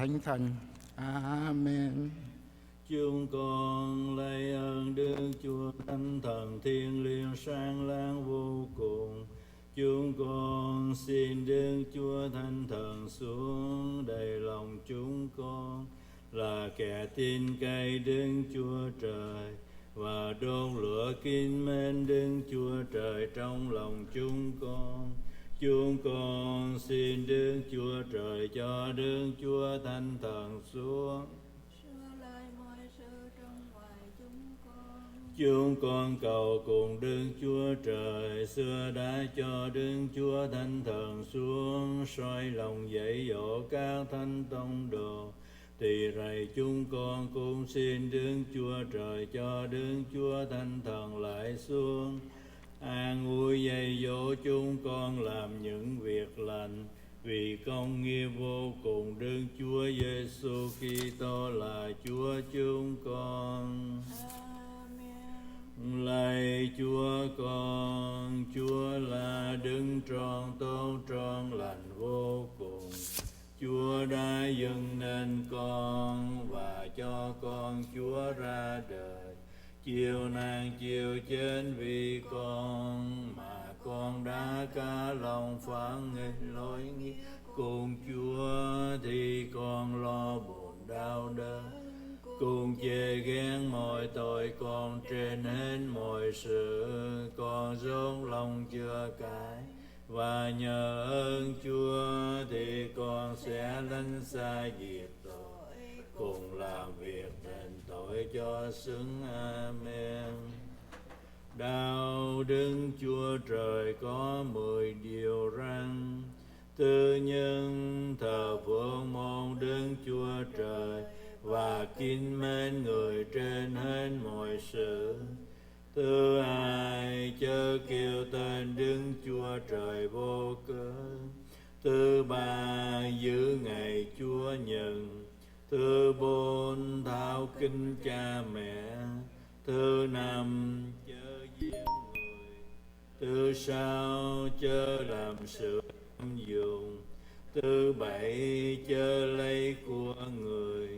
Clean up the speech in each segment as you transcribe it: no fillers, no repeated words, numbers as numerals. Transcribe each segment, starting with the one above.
Thánh Thần. Amen. Chúng con lạy ơn Đức Chúa Thánh Thần thiêng liêng sáng láng vô cùng. Chúng con xin Đức Chúa Thánh Thần xuống đầy lòng chúng con, là kẻ tin cậy Đức Chúa Trời, và đốt lửa kính mến Đức Chúa Trời trong lòng chúng con. Chúng con xin Đức Chúa Trời cho Đức Chúa Thánh Thần xuống. Chúng con cầu cùng Đức Chúa Trời, xưa đã cho Đức Chúa Thánh Thần xuống soi lòng dạy dỗ các thánh tông đồ, thì rày chúng con cũng xin Đức Chúa Trời cho Đức Chúa Thánh Thần lại xuống, an ủi dạy dỗ chúng con làm những việc lành, vì công nghiệp vô cùng Đức Chúa Giêsu Kitô là Chúa chúng con. Lạy Chúa con, Chúa là Đức trọn tốt trọn lành vô cùng. Chúa đã dâng nên con và cho con Chúa ra đời, chịu nạn chịu chết vì con, mà con đã cả lòng phản nghịch lỗi nghĩa cùng Chúa, thì con lo buồn đau đớn, cùng chê ghét mọi tội con trên hết mọi sự. Con dốc lòng chữa cải và nhờ ơn Chúa, thì con sẽ lánh xa diệt tội, cùng làm việc đền tội cho xứng. Amen. Đạo Đức Chúa Trời có 10 điều răn. Thứ nhân thờ phượng một Đức Chúa Trời và kính mến người trên hết mọi sự. Thứ hai, chớ kêu tên Đức Chúa Trời vô cớ. Thứ ba, giữ ngày Chúa Nhật. Thứ bốn, thao kính cha mẹ. Thứ năm, chớ giết người. Thứ sáu, chớ làm sự tham dụng. Thứ bảy, chớ lấy của người.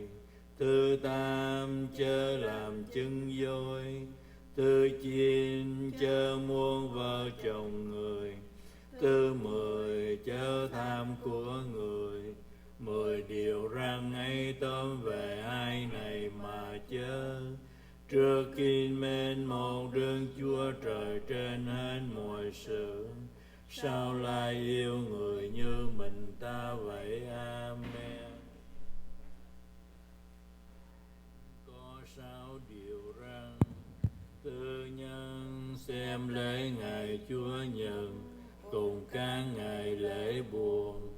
Thứ tám, chớ làm chứng dối. Thứ chín, chớ muốn vợ chồng người. Thứ 10, chớ tham của người. 10 điều răn ấy tóm về hai này mà chớ. Trước kính mến một Đức Chúa Trời trên hết mọi sự, sau lại yêu người như mình ta vậy. Amen. Có 6 điều răn. Thứ nhân, xem lễ ngày Chúa Nhật cùng các ngày lễ buồn.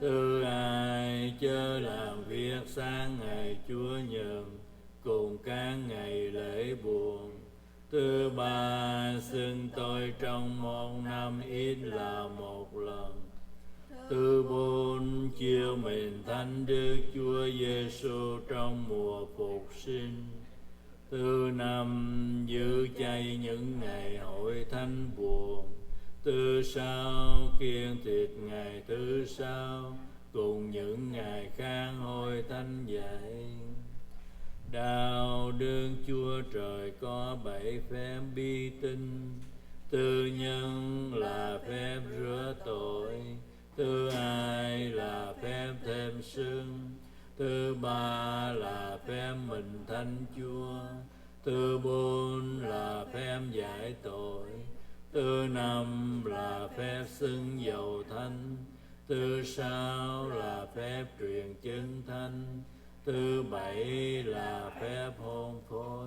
Thứ hai, chớ làm việc sáng ngày Chúa Nhật cùng các ngày lễ buồn. Thứ ba, xưng tôi trong một năm ít là một lần. Thứ bốn, chiêu mến Thánh Đức Chúa Giêsu trong mùa phục sinh. Thứ năm, giữ chay những ngày hội thánh buồn. Thứ sáu, kiêng thịt ngày thứ sáu cùng những ngày khác hội thánh dạy. Đạo Đức Chúa Trời có 7 phép bi tinh. Thứ nhân là phép rửa tội. Thứ hai là phép thêm sức. Thứ ba là phép mình thánh Chúa. Thứ bốn là phép giải tội. Thứ năm là phép xưng dầu thánh. Thứ sáu là phép truyền chứng thánh. Thứ bảy là phép hôn phối.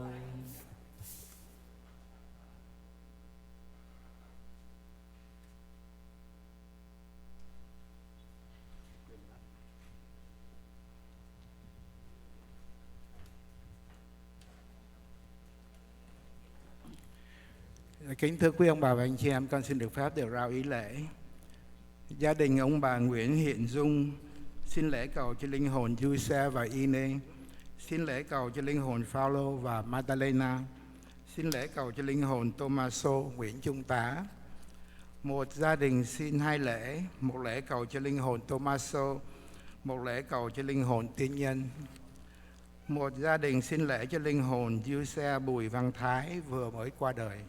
Kính thưa quý ông bà và anh chị em, con xin được phép được rao ý lễ. Gia đình ông bà Nguyễn Hiện Dung xin lễ cầu cho linh hồn Giuse và Ine. Xin lễ cầu cho linh hồn Phaolô và Magdalena. Xin lễ cầu cho linh hồn Tomaso, Nguyễn Trung Tá. Một gia đình xin 2 lễ, một lễ cầu cho linh hồn Tomaso, một lễ cầu cho linh hồn tiên nhân. Một gia đình xin lễ cho linh hồn Dư Xe Bùi Văn Thái vừa mới qua đời.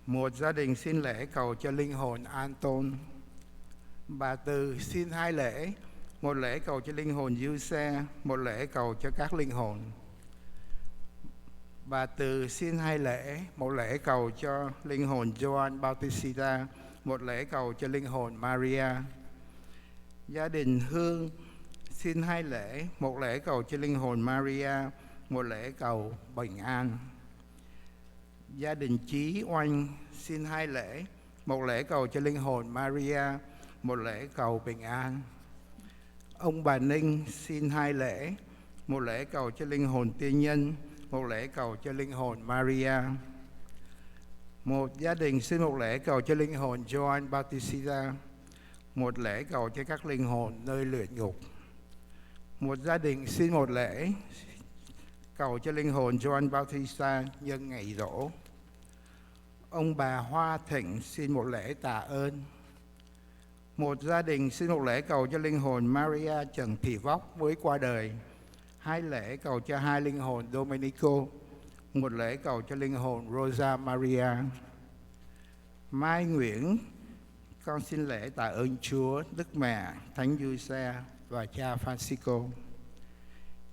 Một gia đình xin lễ cầu cho linh hồn An Tôn. Bà Từ xin 2 lễ, một lễ cầu cho linh hồn Dư Xe, một lễ cầu cho các linh hồn. Bà Từ xin 2 lễ, một lễ cầu cho linh hồn Gioan Bautista, một lễ cầu cho linh hồn Maria. Gia đình Hương xin 2 lễ, một lễ cầu cho linh hồn Maria, một lễ cầu bình an. Gia đình Chí Oanh xin 2 lễ, một lễ cầu cho linh hồn Maria, một lễ cầu bình an. Ông bà Ninh xin 2 lễ, một lễ cầu cho linh hồn tiên nhân, một lễ cầu cho linh hồn Maria. Một gia đình xin một lễ cầu cho linh hồn Gioan Bautista, một lễ cầu cho các linh hồn nơi luyện ngục. Một gia đình xin một lễ cầu cho linh hồn Gioan Bautista nhân ngày giỗ. Ông bà Hoa Thịnh xin một lễ tạ ơn. Một gia đình xin một lễ cầu cho linh hồn Maria Trần Thị Vóc mới qua đời. 2 lễ cầu cho 2 linh hồn Domenico, một lễ cầu cho linh hồn Rosa Maria. Mai Nguyễn, con xin lễ tạ ơn Chúa, Đức Mẹ, Thánh Giuse và cha Francisco.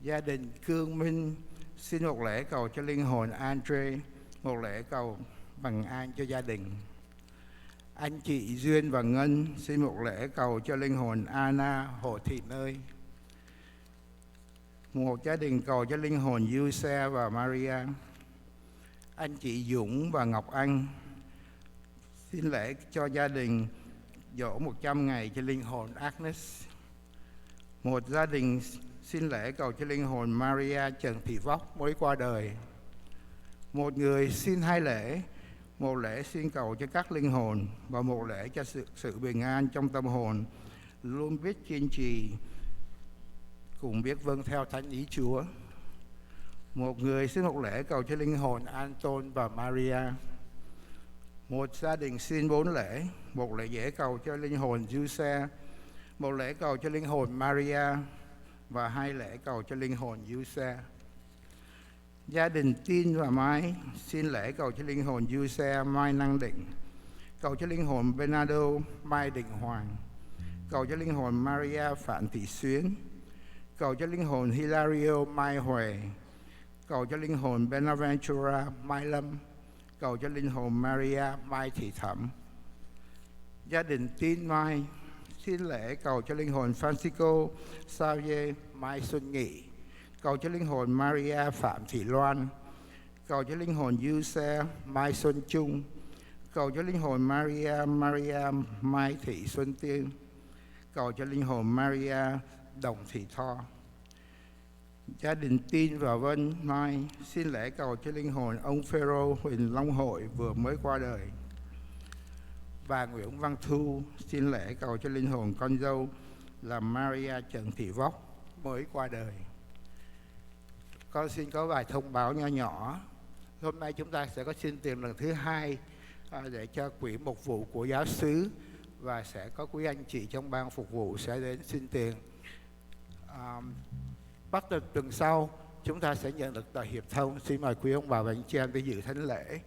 Gia đình Cương Minh xin một lễ cầu cho linh hồn Andre, một lễ cầu bằng an cho gia đình. Anh chị Duyên và Ngân xin một lễ cầu cho linh hồn Anna Hồ Thị Nơi. Một gia đình cầu cho linh hồn Giuse và Maria. Anh chị Dũng và Ngọc Anh xin lễ cho gia đình dỗ 100 ngày cho linh hồn Agnes. Một gia đình xin lễ cầu cho linh hồn Maria Trần Thị Vóc mới qua đời. Một người xin 2 lễ, một lễ xin cầu cho các linh hồn và một lễ cho sự bình an trong tâm hồn, luôn biết kiên trì, cùng biết vâng theo thánh ý Chúa. Một người xin một lễ cầu cho linh hồn Anton và Maria. Một gia đình xin 4 lễ, một lễ dễ cầu cho linh hồn Giuse, một lễ cầu cho linh hồn Maria và 2 lễ cầu cho linh hồn Giuse. Gia đình Tin và Mai xin lễ cầu cho linh hồn Giuse Mai Năng Định, cầu cho linh hồn Bernardo Mai Định Hoàng, cầu cho linh hồn Maria Phạm Thị Xuyến, cầu cho linh hồn Hilario Mai Huệ, cầu cho linh hồn Benaventura Mai Lâm, cầu cho linh hồn Maria Mai Thị Thẩm. Gia đình Tin Mai xin lễ cầu cho linh hồn Francisco Xavier Mai Xuân Nghị, cầu cho linh hồn Maria Phạm Thị Loan, cầu cho linh hồn Giuse Mai Xuân Trung, cầu cho linh hồn Maria Mai Thị Xuân Tiên, cầu cho linh hồn Maria Đồng Thị Tho. Gia đình Tin và Vân Mai xin lễ cầu cho linh hồn ông Phêrô Huỳnh Long Hội vừa mới qua đời. Bà Nguyễn Văn Thu xin lễ cầu cho linh hồn con dâu là Maria Trần Thị Vóc mới qua đời. Con xin có vài thông báo nho nhỏ. Hôm nay chúng ta sẽ có xin tiền lần thứ 2 để cho quỹ mục vụ của giáo xứ, và sẽ có quý anh chị trong ban phục vụ sẽ đến xin tiền. Bắt đầu tuần sau chúng ta sẽ nhận được tờ hiệp thông. Xin mời quý ông bà và anh chị em đi dự thánh lễ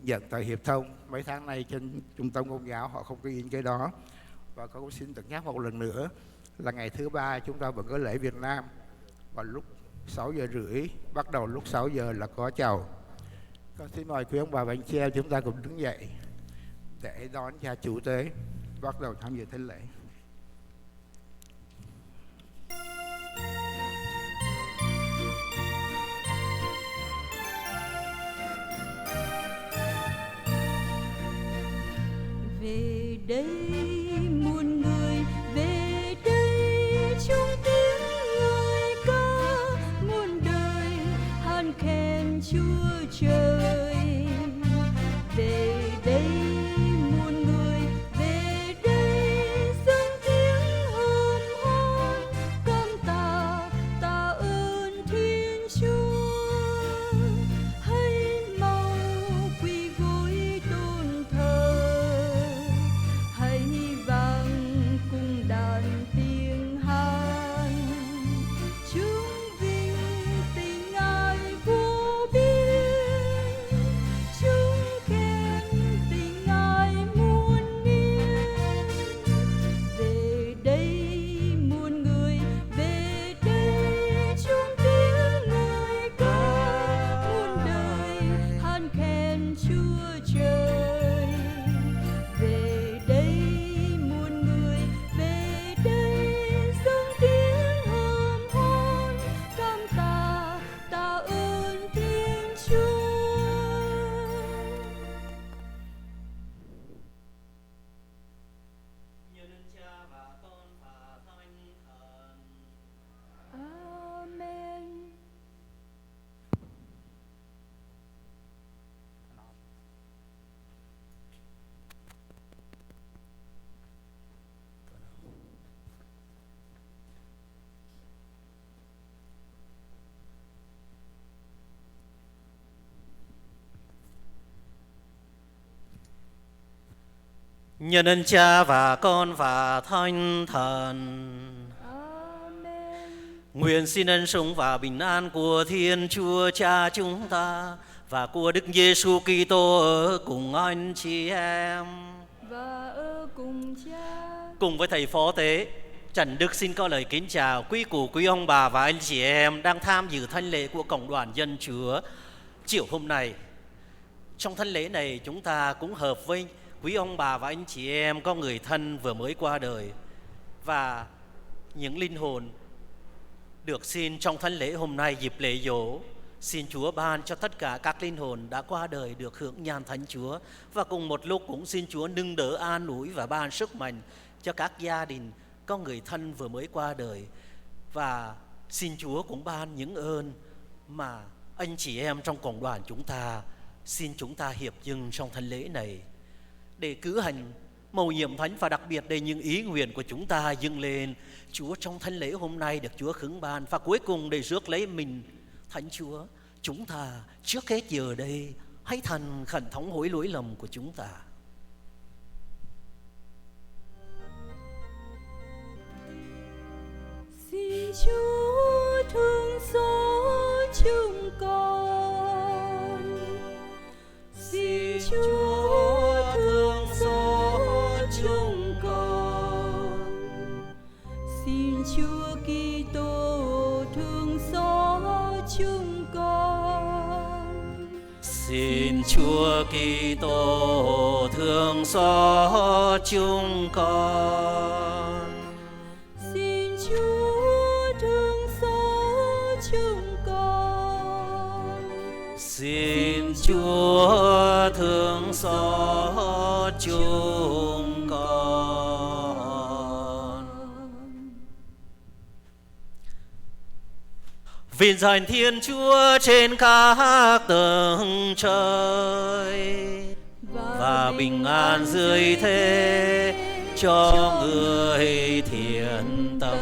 nhận tờ hiệp thông. Mấy tháng nay trên trung tâm công giáo họ không có in cái đó. Và con cũng xin được nhắc một lần nữa là ngày thứ 3 chúng ta vẫn có lễ Việt Nam vào lúc 6:30, bắt đầu lúc 6 giờ là có chầu. Con xin mời quý ông bà và anh chị em chúng ta cùng đứng dậy để đón cha chủ tế bắt đầu tham dự thánh lễ. Về đây muôn người, về đây chung tiếng ngợi ca, muôn đời hát khen Chúa Trời. Về đây muôn người, về đây nhân ơn Cha và Con và Thánh Thần. Amen. Nguyện xin ân sủng và bình an của Thiên Chúa Cha chúng ta và của Đức Giêsu Kitô ở cùng anh chị em. Và ở cùng Cha. Cùng với thầy phó tế, Trần Đức xin có lời kính chào quý cụ, quý ông bà và anh chị em đang tham dự thánh lễ của Cộng đoàn Dân Chúa chiều hôm nay. Trong thánh lễ này chúng ta cũng hợp với quý ông bà và anh chị em có người thân vừa mới qua đời và những linh hồn được xin trong thánh lễ hôm nay dịp lễ dỗ. Xin Chúa ban cho tất cả các linh hồn đã qua đời được hưởng nhan Thánh Chúa, và cùng một lúc cũng xin Chúa nâng đỡ, an ủi và ban sức mạnh cho các gia đình có người thân vừa mới qua đời. Và xin Chúa cũng ban những ơn mà anh chị em trong cộng đoàn chúng ta xin chúng ta hiệp dâng trong thánh lễ này để cử hành mầu nhiệm thánh, và đặc biệt để những ý nguyện của chúng ta dâng lên Chúa trong thánh lễ hôm nay được Chúa khứng ban. Và cuối cùng để rước lấy mình Thánh Chúa, chúng ta trước hết giờ đây hãy thành khẩn thống hối lỗi lầm của chúng ta. Xin Chúa thương xót chúng con. Xin Chúa thương xót chúng con. Xin Chúa Kitô thương xót chúng con. Xin Chúa Kitô thương xót chúng con. Xin Chúa thương xót chúng con. Xin Chúa thương xót chúng con. Vinh danh Thiên Chúa trên các tầng trời, và bình an dưới thế cho người thiện tâm.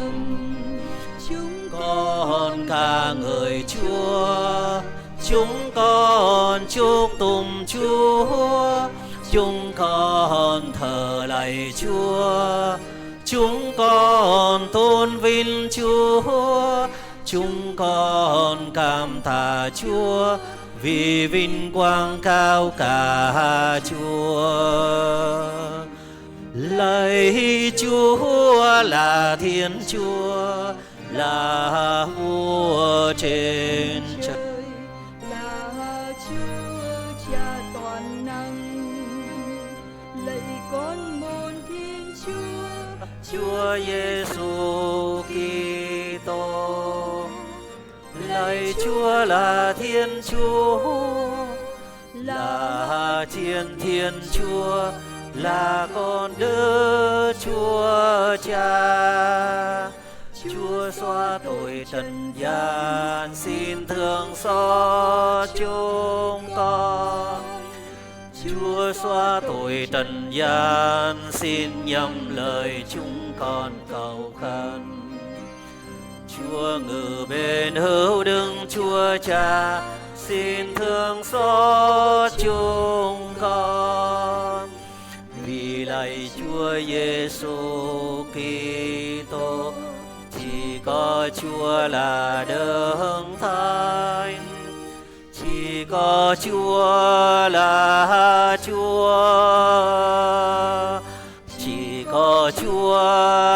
Chúng Con ca ngợi Chúa, chúng con chúc tụng Chúa, chúng con thờ lạy Chúa, chúng con tôn vinh Chúa, chúng con cảm tạ Chúa vì vinh quang cao cả Chúa. Lạy Chúa là Thiên Chúa, là vua trên trời, là Chúa Cha toàn năng. Lạy con một Thiên Chúa, Chúa Giêsu Kitô. Lạy Chúa là Thiên Chúa, là Thiên Chúa, là con Đức Chúa Cha. Chúa xóa tội trần gian, xin thương xót chúng con. Chúa xóa tội trần gian, xin nhầm lời chúng con cầu khẩn. Chúa ngự bên hữu Đức Chúa Cha, xin thương xót chúng con. Vì lạy Chúa Giêsu Kitô, chỉ có Chúa là Đấng Thánh, chỉ có Chúa là Chúa, chỉ có Chúa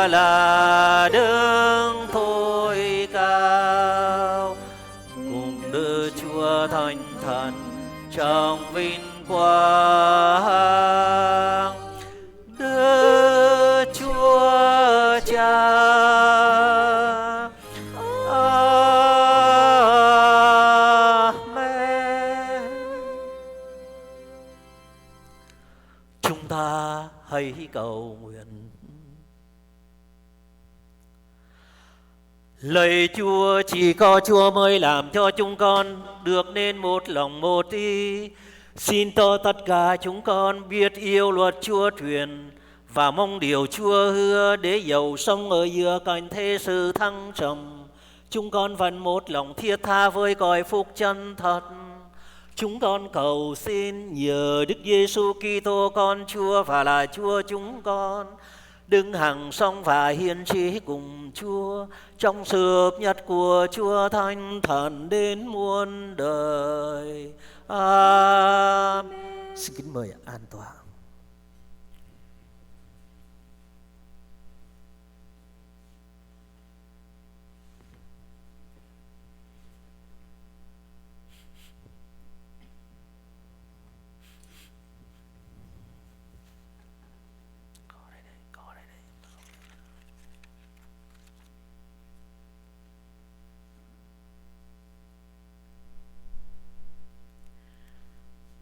là Đấng tối cao, cùng Đức Chúa Thánh Thần trong vinh quang. Đức Chúa Cha. Amen. Chúng ta hãy cầu nguyện. Lạy Chúa, chỉ có Chúa mới làm cho chúng con được nên một lòng một ý. Xin cho tất cả chúng con biết yêu luật Chúa truyền và mong điều Chúa hứa, để dầu sống ở giữa cảnh thế sự thăng trầm, chúng con vẫn một lòng thiết tha với cõi phúc chân thật. Chúng con cầu xin nhờ Đức Giêsu Kitô con Chúa và là Chúa chúng con, đứng hằng sống và hiến trí cùng Chúa trong sự hợp nhất của Chúa Thánh Thần đến muôn đời. Amen. Xin kính mời an tọa.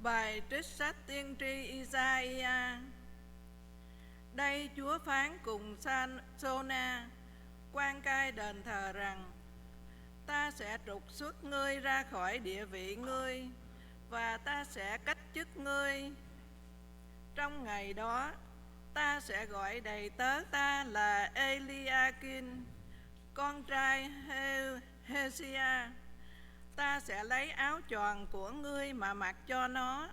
Bài trích sách tiên tri Isaiah. Đây Chúa phán cùng Sona, quan cai đền thờ rằng: ta sẽ trục xuất ngươi ra khỏi địa vị ngươi, và ta sẽ cách chức ngươi. Trong ngày đó, ta sẽ gọi đầy tớ ta là Eliakim, con trai Hesia. Ta sẽ lấy áo choàng của ngươi mà mặc cho nó,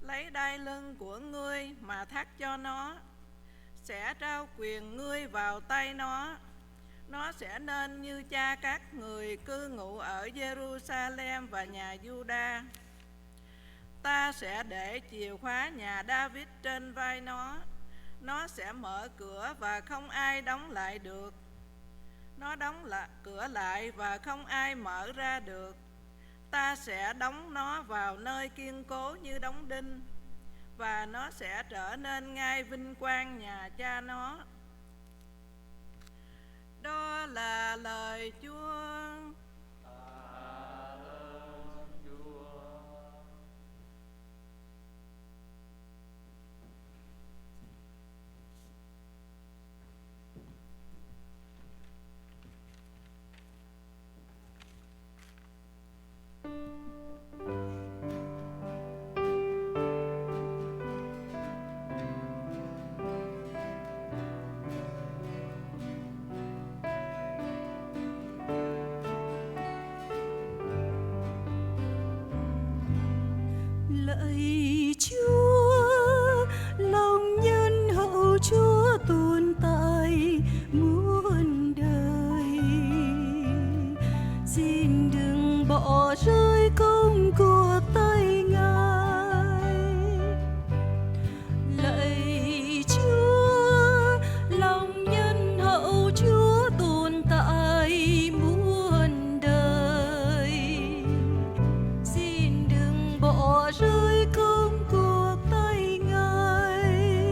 lấy đai lưng của ngươi mà thắt cho nó, sẽ trao quyền ngươi vào tay nó. Nó sẽ nên như cha các người cư ngụ ở Jerusalem và nhà Juda. Ta sẽ để chìa khóa nhà David trên vai nó sẽ mở cửa và không ai đóng lại được. Nó đóng cửa lại và không ai mở ra được. Ta sẽ đóng nó vào nơi kiên cố như đóng đinh, và nó sẽ trở nên ngai vinh quang nhà cha nó. Đó là lời Chúa. Lạy Chúa, lòng nhân hậu Chúa tồn tại muôn đời. Xin đừng bỏ rơi công của tay Ngài. Lạy Chúa, lòng nhân hậu Chúa tồn tại muôn đời. Xin đừng bỏ rơi công cuộc tay Ngài.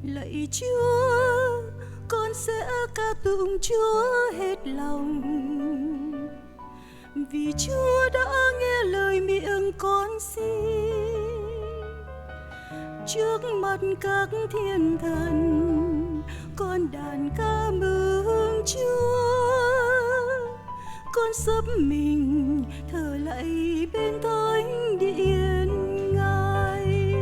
Lạy Chúa, con sẽ ca tụng Chúa hết lòng, vì Chúa đã nghe lời miệng con xin. Trước mặt các thiên thần, con đàn ca mừng Chúa. Con sắp mình thờ lạy bên thánh điện Ngài.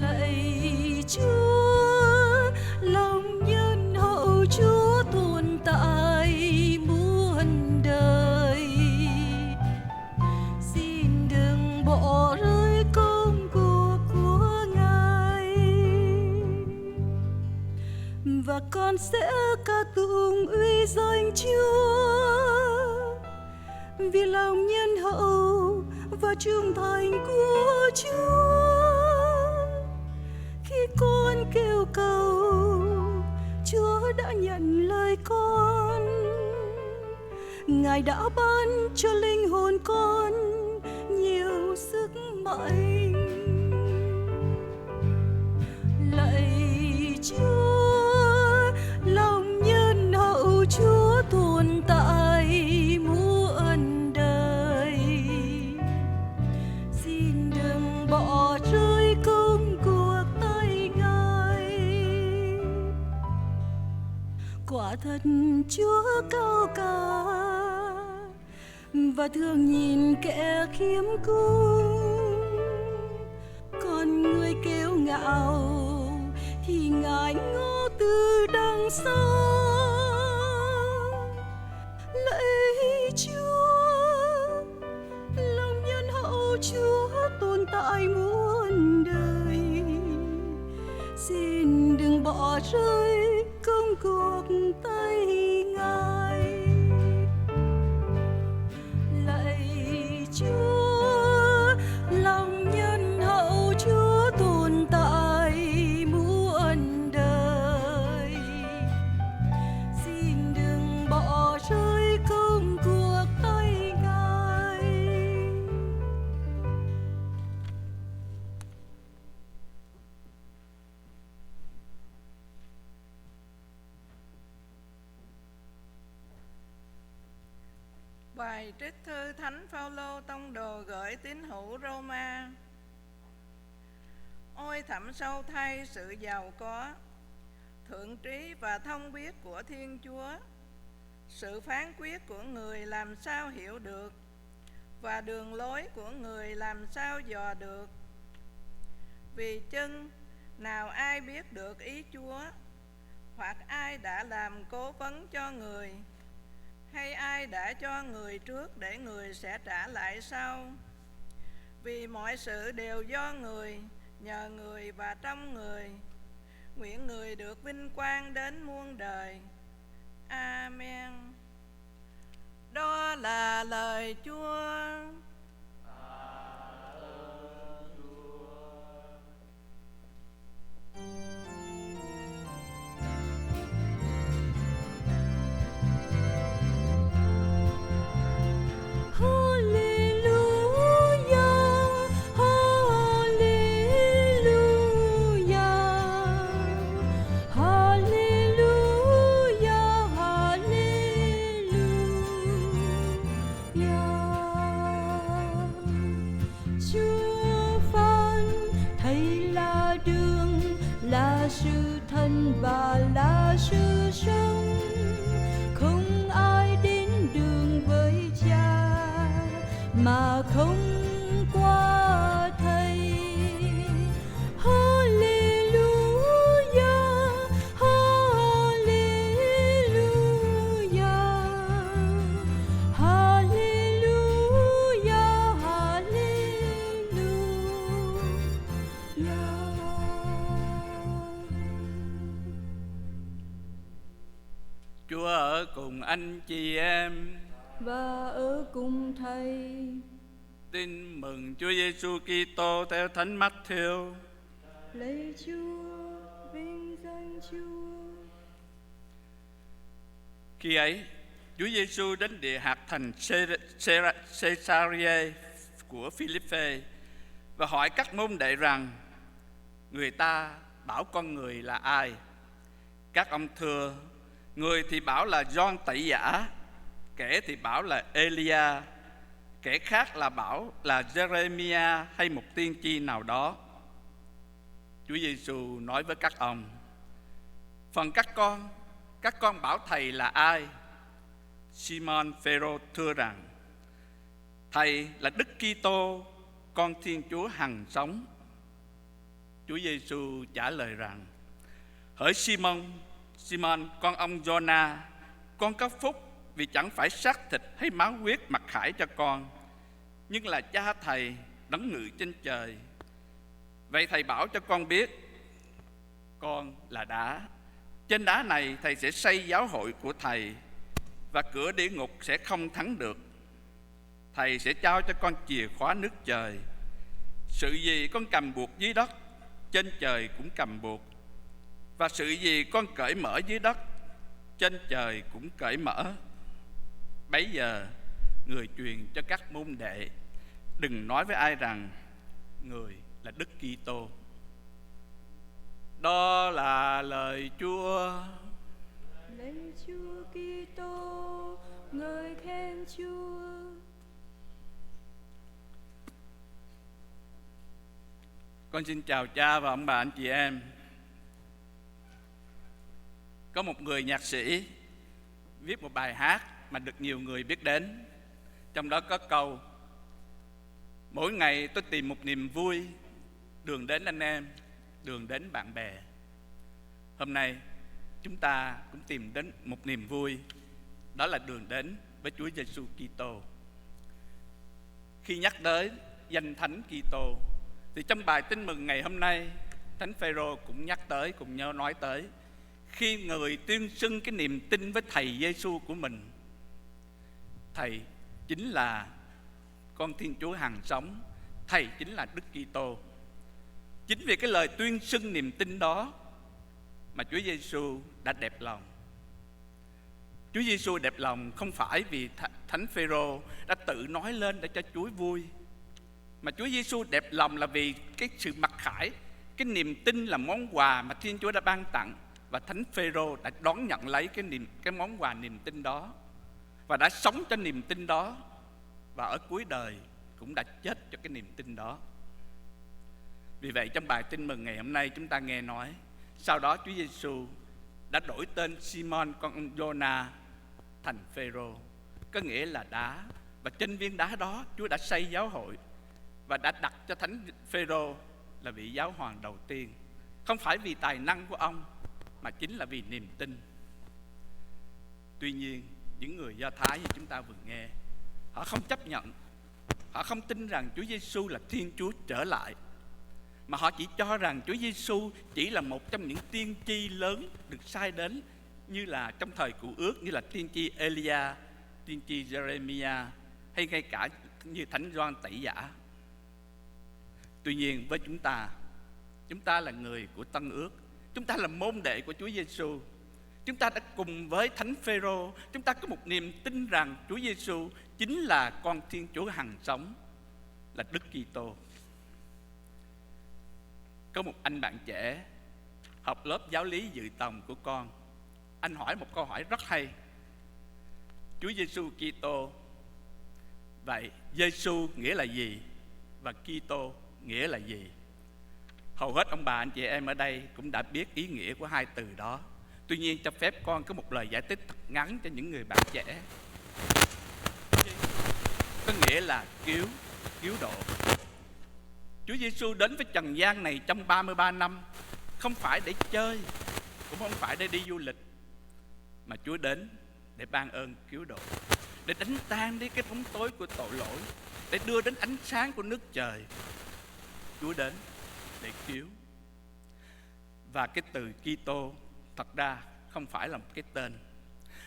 Lạy Chúa, lòng nhân hậu Chúa tồn tại muôn đời. Xin đừng bỏ rơi công cuộc của Ngài. Và con sẽ ca tụng uy danh Chúa, vì lòng nhân hậu và trung thành của Chúa. Khi con kêu cầu, Chúa đã nhận lời con. Ngài đã ban cho linh hồn con nhiều sức mạnh. Lạy Chúa, lòng nhân hậu Chúa tồn tại muôn đời. Xin đừng bỏ rơi công cuộc tay Ngài. Quả thật Chúa cao cả và thường nhìn kẻ khiêm cung. Còn người kiêu ngạo thì Ngài ngó từ đằng xa. Lạy Chúa, Bài trích thư Thánh Phaolô tông đồ gửi tín hữu Roma. Ôi thẳm sâu thay sự giàu có, thượng trí và thông biết của Thiên Chúa. Sự phán quyết của người làm sao hiểu được, và đường lối của người làm sao dò được. Vì chưng nào ai biết được ý Chúa, hoặc ai đã làm cố vấn cho người, hay ai đã cho người trước để người sẽ trả lại sau. Vì mọi sự đều do người, nhờ người và trong người. Nguyện người được vinh quang đến muôn đời. Amen. Đó là lời Chúa. Sự thân và là sự sống, không ai đến đường với Cha mà không qua Thầy. Hallelujah, hallelujah, hallelujah, hallelujah. Chúa ở cùng anh chị em và ở cùng Thầy. Tin mừng Chúa Giêsu Kitô theo Thánh Matthew. Lạy Chúa, vinh danh Chúa. Khi ấy, Chúa Giêsu đến địa hạt thành Caesarea của Philippe và hỏi các môn đệ rằng: người ta bảo con người là ai? Các ông thưa: người thì bảo là Gioan Tẩy Giả, kẻ thì bảo là Elia, kẻ khác là bảo là Jeremia hay một tiên tri nào đó. Chúa Giêsu nói với các ông: phần các con bảo thầy là ai? Simon Phêrô thưa rằng: thầy là Đức Kitô, con Thiên Chúa hằng sống. Chúa Giêsu trả lời rằng: hỡi Simon, con ông Giô-na, con có phúc vì chẳng phải xác thịt hay máu huyết mặc khải cho con, nhưng là Cha thầy đấng ngự trên trời. Vậy thầy bảo cho con biết, con là đá. Trên đá này thầy sẽ xây giáo hội của thầy, và cửa địa ngục sẽ không thắng được. Thầy sẽ trao cho con chìa khóa nước trời. Sự gì con cầm buộc dưới đất, trên trời cũng cầm buộc, và sự gì con cởi mở dưới đất, trên trời cũng cởi mở. Bấy giờ người truyền cho các môn đệ: đừng nói với ai rằng người là Đức Kitô. Đó là lời Chúa. Lạy Chúa Kitô, ngợi khen Chúa. Con xin chào cha và ông bà anh chị em. Có một người nhạc sĩ viết một bài hát mà được nhiều người biết đến. Trong đó có câu: mỗi ngày tôi tìm một niềm vui, đường đến anh em, đường đến bạn bè. Hôm nay chúng ta cũng tìm đến một niềm vui, đó là đường đến với Chúa Giêsu Kitô. Khi nhắc đến danh Thánh Kitô thì trong bài tin mừng ngày hôm nay, Thánh Phêrô cũng nhắc tới, cùng nhau nói tới khi người tuyên xưng cái niềm tin với Thầy Giêsu của mình. Thầy chính là con Thiên Chúa hằng sống, Thầy chính là Đức Kitô. Chính vì cái lời tuyên xưng niềm tin đó mà Chúa Giêsu đã đẹp lòng. Chúa Giêsu đẹp lòng không phải vì Thánh Phêrô đã tự nói lên để cho Chúa vui, mà Chúa Giêsu đẹp lòng là vì cái sự mặc khải, cái niềm tin là món quà mà Thiên Chúa đã ban tặng, và Thánh Phêrô đã đón nhận lấy cái món quà niềm tin đó. và đã sống cho niềm tin đó, và ở cuối đời cũng đã chết cho cái niềm tin đó. Vì vậy trong bài tin mừng ngày hôm nay chúng ta nghe nói sau đó Chúa Giêsu đã đổi tên Simon con ông Giô-na thành Phêrô, có nghĩa là đá. Và trên viên đá đó Chúa đã xây giáo hội và đã đặt cho thánh Phêrô là vị giáo hoàng đầu tiên, không phải vì tài năng của ông mà chính là vì niềm tin. Tuy nhiên những người Do Thái như chúng ta vừa nghe, họ không chấp nhận, họ không tin rằng Chúa Giêsu là Thiên Chúa trở lại, mà họ chỉ cho rằng Chúa Giêsu chỉ là một trong những tiên tri lớn được sai đến, như là trong thời Cựu Ước, như là tiên tri Elia, tiên tri Jeremiah, hay ngay cả như Thánh Gioan Tẩy Giả. Tuy nhiên với chúng ta là người của Tân Ước, chúng ta là môn đệ của Chúa Giêsu. Chúng ta đã cùng với Thánh Phêrô, chúng ta có một niềm tin rằng Chúa Giêsu chính là con Thiên Chúa hằng sống, là Đức Kitô. Có một anh bạn trẻ học lớp giáo lý dự tòng của con. Anh hỏi một câu hỏi rất hay: Chúa Giêsu Kitô, vậy Giêsu nghĩa là gì và Kitô nghĩa là gì? Hầu hết ông bà anh chị em ở đây cũng đã biết ý nghĩa của hai từ đó. Tuy nhiên cho phép con có một lời giải thích thật ngắn cho những người bạn trẻ. Có nghĩa là cứu độ. Chúa Giêsu đến với trần gian này trong 33 năm không phải để chơi, cũng không phải để đi du lịch, mà Chúa đến để ban ơn cứu độ, để đánh tan đi cái bóng tối của tội lỗi, để đưa đến ánh sáng của nước trời. Chúa đến để cứu. Và cái từ Kitô thật ra không phải là một cái tên,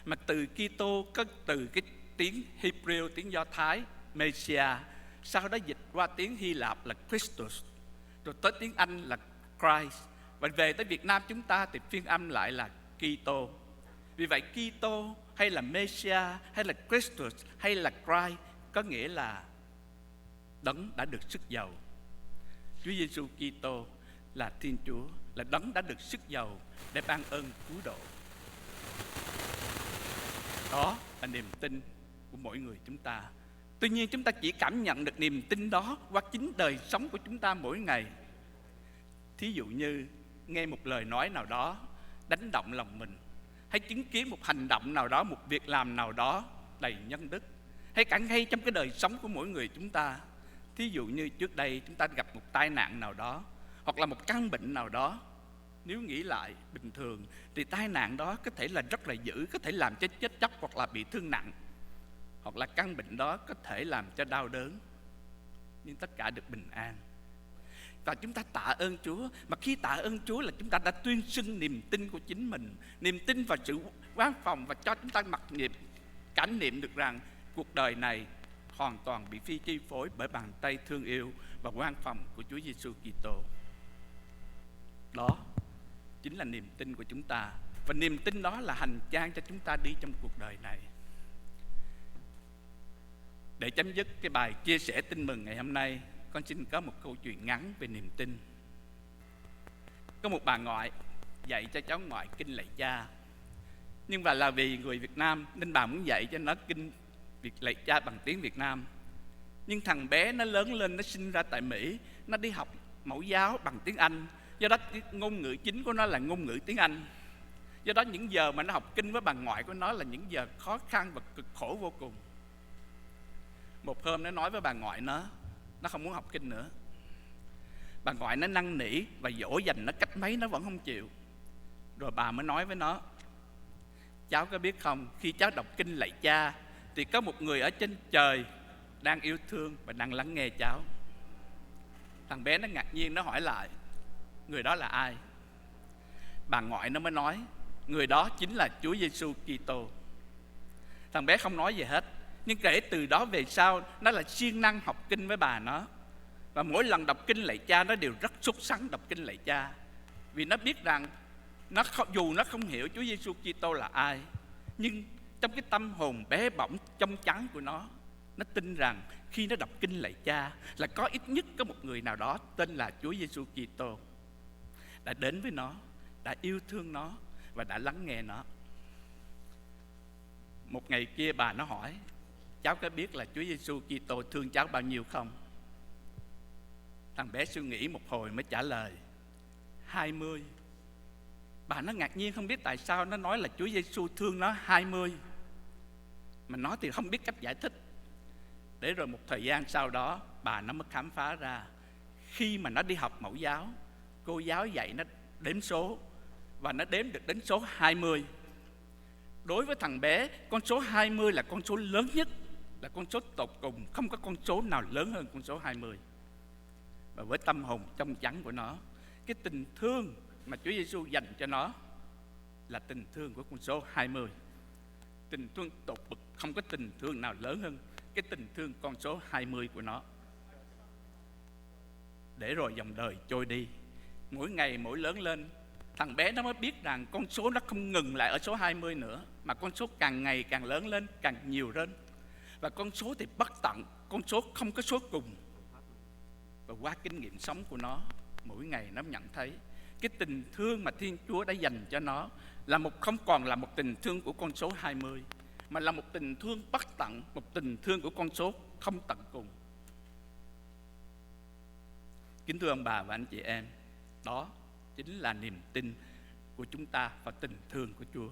mà từ Kitô có từ cái tiếng Hebrew, tiếng Do Thái Messiah, sau đó dịch qua tiếng Hy Lạp là Christus, rồi tới tiếng Anh là Christ, và về tới Việt Nam chúng ta thì phiên âm lại là Kitô. Vì vậy Kitô hay là Messiah hay là Christus hay là Christ có nghĩa là đấng đã được sức giàu. Chúa Giêsu Kitô là Thiên Chúa, là đấng đã được sức giàu để ban ơn cứu độ. Đó là niềm tin của mỗi người chúng ta. Tuy nhiên chúng ta chỉ cảm nhận được niềm tin đó qua chính đời sống của chúng ta mỗi ngày. Thí dụ như nghe một lời nói nào đó đánh động lòng mình, hay chứng kiến một hành động nào đó, một việc làm nào đó đầy nhân đức, hay cả ngay trong cái đời sống của mỗi người chúng ta. Thí dụ như trước đây chúng ta gặp một tai nạn nào đó, hoặc là một căn bệnh nào đó. Nếu nghĩ lại bình thường thì tai nạn đó có thể là rất là dữ, có thể làm cho chết chóc hoặc là bị thương nặng, hoặc là căn bệnh đó có thể làm cho đau đớn, nhưng tất cả được bình an. Và chúng ta tạ ơn Chúa. Mà khi tạ ơn Chúa là chúng ta đã tuyên xưng niềm tin của chính mình, niềm tin vào sự quan phòng, và cho chúng ta mặc niệm, cảm niệm được rằng cuộc đời này hoàn toàn bị phi chi phối bởi bàn tay thương yêu và quan phòng của Chúa Giêsu Kitô. Đó chính là niềm tin của chúng ta, và niềm tin đó là hành trang cho chúng ta đi trong cuộc đời này. Để chấm dứt cái bài chia sẻ tin mừng ngày hôm nay, con xin có một câu chuyện ngắn về niềm tin. Có một bà ngoại dạy cho cháu ngoại kinh lạy Cha, nhưng mà là vì người Việt Nam nên bà muốn dạy cho nó kinh việc lạy Cha bằng tiếng Việt Nam. Nhưng thằng bé nó lớn lên, nó sinh ra tại Mỹ, nó đi học mẫu giáo bằng tiếng Anh, do đó ngôn ngữ chính của nó là ngôn ngữ tiếng Anh. Do đó những giờ mà nó học kinh với bà ngoại của nó là những giờ khó khăn và cực khổ vô cùng. Một hôm nó nói với bà ngoại nó không muốn học kinh nữa. Bà ngoại nó năn nỉ và dỗ dành nó cách mấy nó vẫn không chịu. Rồi bà mới nói với nó: cháu có biết không, khi cháu đọc kinh lạy Cha thì có một người ở trên trời đang yêu thương và đang lắng nghe cháu. Thằng bé nó ngạc nhiên, nó hỏi lại: người đó là ai? Bà ngoại nó mới nói: người đó chính là Chúa Giêsu Kitô. Thằng bé không nói gì hết, nhưng kể từ đó về sau nó là siêng năng học kinh với bà nó. Và mỗi lần đọc kinh lạy Cha nó đều rất sốt sắng đọc kinh lạy Cha, vì nó biết rằng dù nó không hiểu Chúa Giêsu Kitô là ai, nhưng trong cái tâm hồn bé bỏng trong trắng của nó tin rằng khi nó đọc kinh lạy Cha là có ít nhất có một người nào đó tên là Chúa Giêsu Kitô đã đến với nó, đã yêu thương nó và đã lắng nghe nó. Một ngày kia bà nó hỏi: cháu có biết là Chúa Giêsu Kitô thương cháu bao nhiêu không? Thằng bé suy nghĩ một hồi mới trả lời: 20. Bà nó ngạc nhiên không biết tại sao nó nói là Chúa Giêsu thương nó 20, mà nó thì không biết cách giải thích. Để rồi một thời gian sau đó, bà nó mới khám phá ra, khi mà nó đi học mẫu giáo, cô giáo dạy nó đếm số, và nó đếm được đến số 20. Đối với thằng bé, con số 20 là con số lớn nhất, là con số tột cùng, không có con số nào lớn hơn con số 20. Và với tâm hồn trong trắng của nó, cái tình thương mà Chúa Giêsu dành cho nó là tình thương của con số 20. Tình thương tột bậc, không có tình thương nào lớn hơn cái tình thương con số 20 của nó. Để rồi dòng đời trôi đi, mỗi ngày mỗi lớn lên, thằng bé nó mới biết rằng con số nó không ngừng lại ở số 20 nữa, mà con số càng ngày càng lớn lên, càng nhiều lên. Và con số thì bất tận, con số không có số cùng. Và qua kinh nghiệm sống của nó, mỗi ngày nó nhận thấy cái tình thương mà Thiên Chúa đã dành cho nó là không còn là một tình thương của con số 20, mà là một tình thương bất tận, một tình thương của con số không tận cùng. Kính thưa ông bà và anh chị em, đó chính là niềm tin của chúng ta và tình thương của Chúa.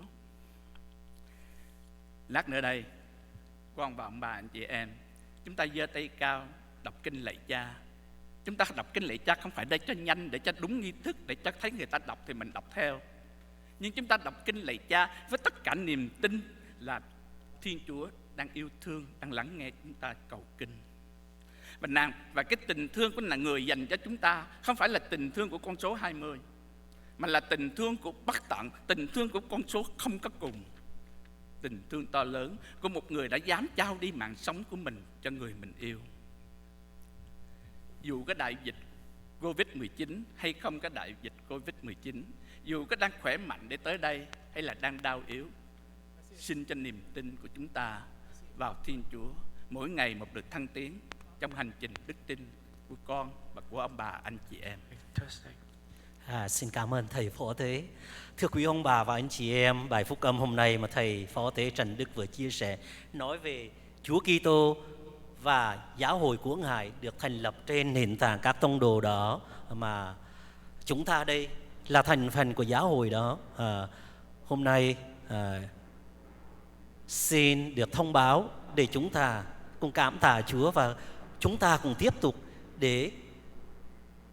Lát nữa đây, con và ông bà anh chị em, chúng ta giơ tay cao đọc kinh lạy Cha. Chúng ta đọc kinh lạy Cha không phải để cho nhanh, để cho đúng nghi thức, để cho thấy người ta đọc thì mình đọc theo. Nhưng chúng ta đọc kinh lạy Cha với tất cả niềm tin là Thiên Chúa đang yêu thương, đang lắng nghe chúng ta cầu kinh. Và cái tình thương của là người dành cho chúng ta không phải là tình thương của con số 20, mà là tình thương của bất tận, tình thương của con số không có cùng. Tình thương to lớn của một người đã dám trao đi mạng sống của mình cho người mình yêu. Dù có đại dịch Covid-19 hay không có đại dịch Covid-19, dù có đang khỏe mạnh để tới đây hay là đang đau yếu, xin cho niềm tin của chúng ta vào Thiên Chúa mỗi ngày một được thăng tiến trong hành trình đức tin của con và của ông bà anh chị em. Xin cảm ơn Thầy Phó Tế. Thưa quý ông bà và anh chị em, bài phúc âm hôm nay mà Thầy Phó Tế Trần Đức vừa chia sẻ nói về Chúa Kitô và giáo hội của Ngài được thành lập trên nền tảng các tông đồ đó, mà chúng ta đây là thành phần của giáo hội đó. Hôm nay xin được thông báo để chúng ta cùng cảm tạ Chúa và chúng ta cùng tiếp tục để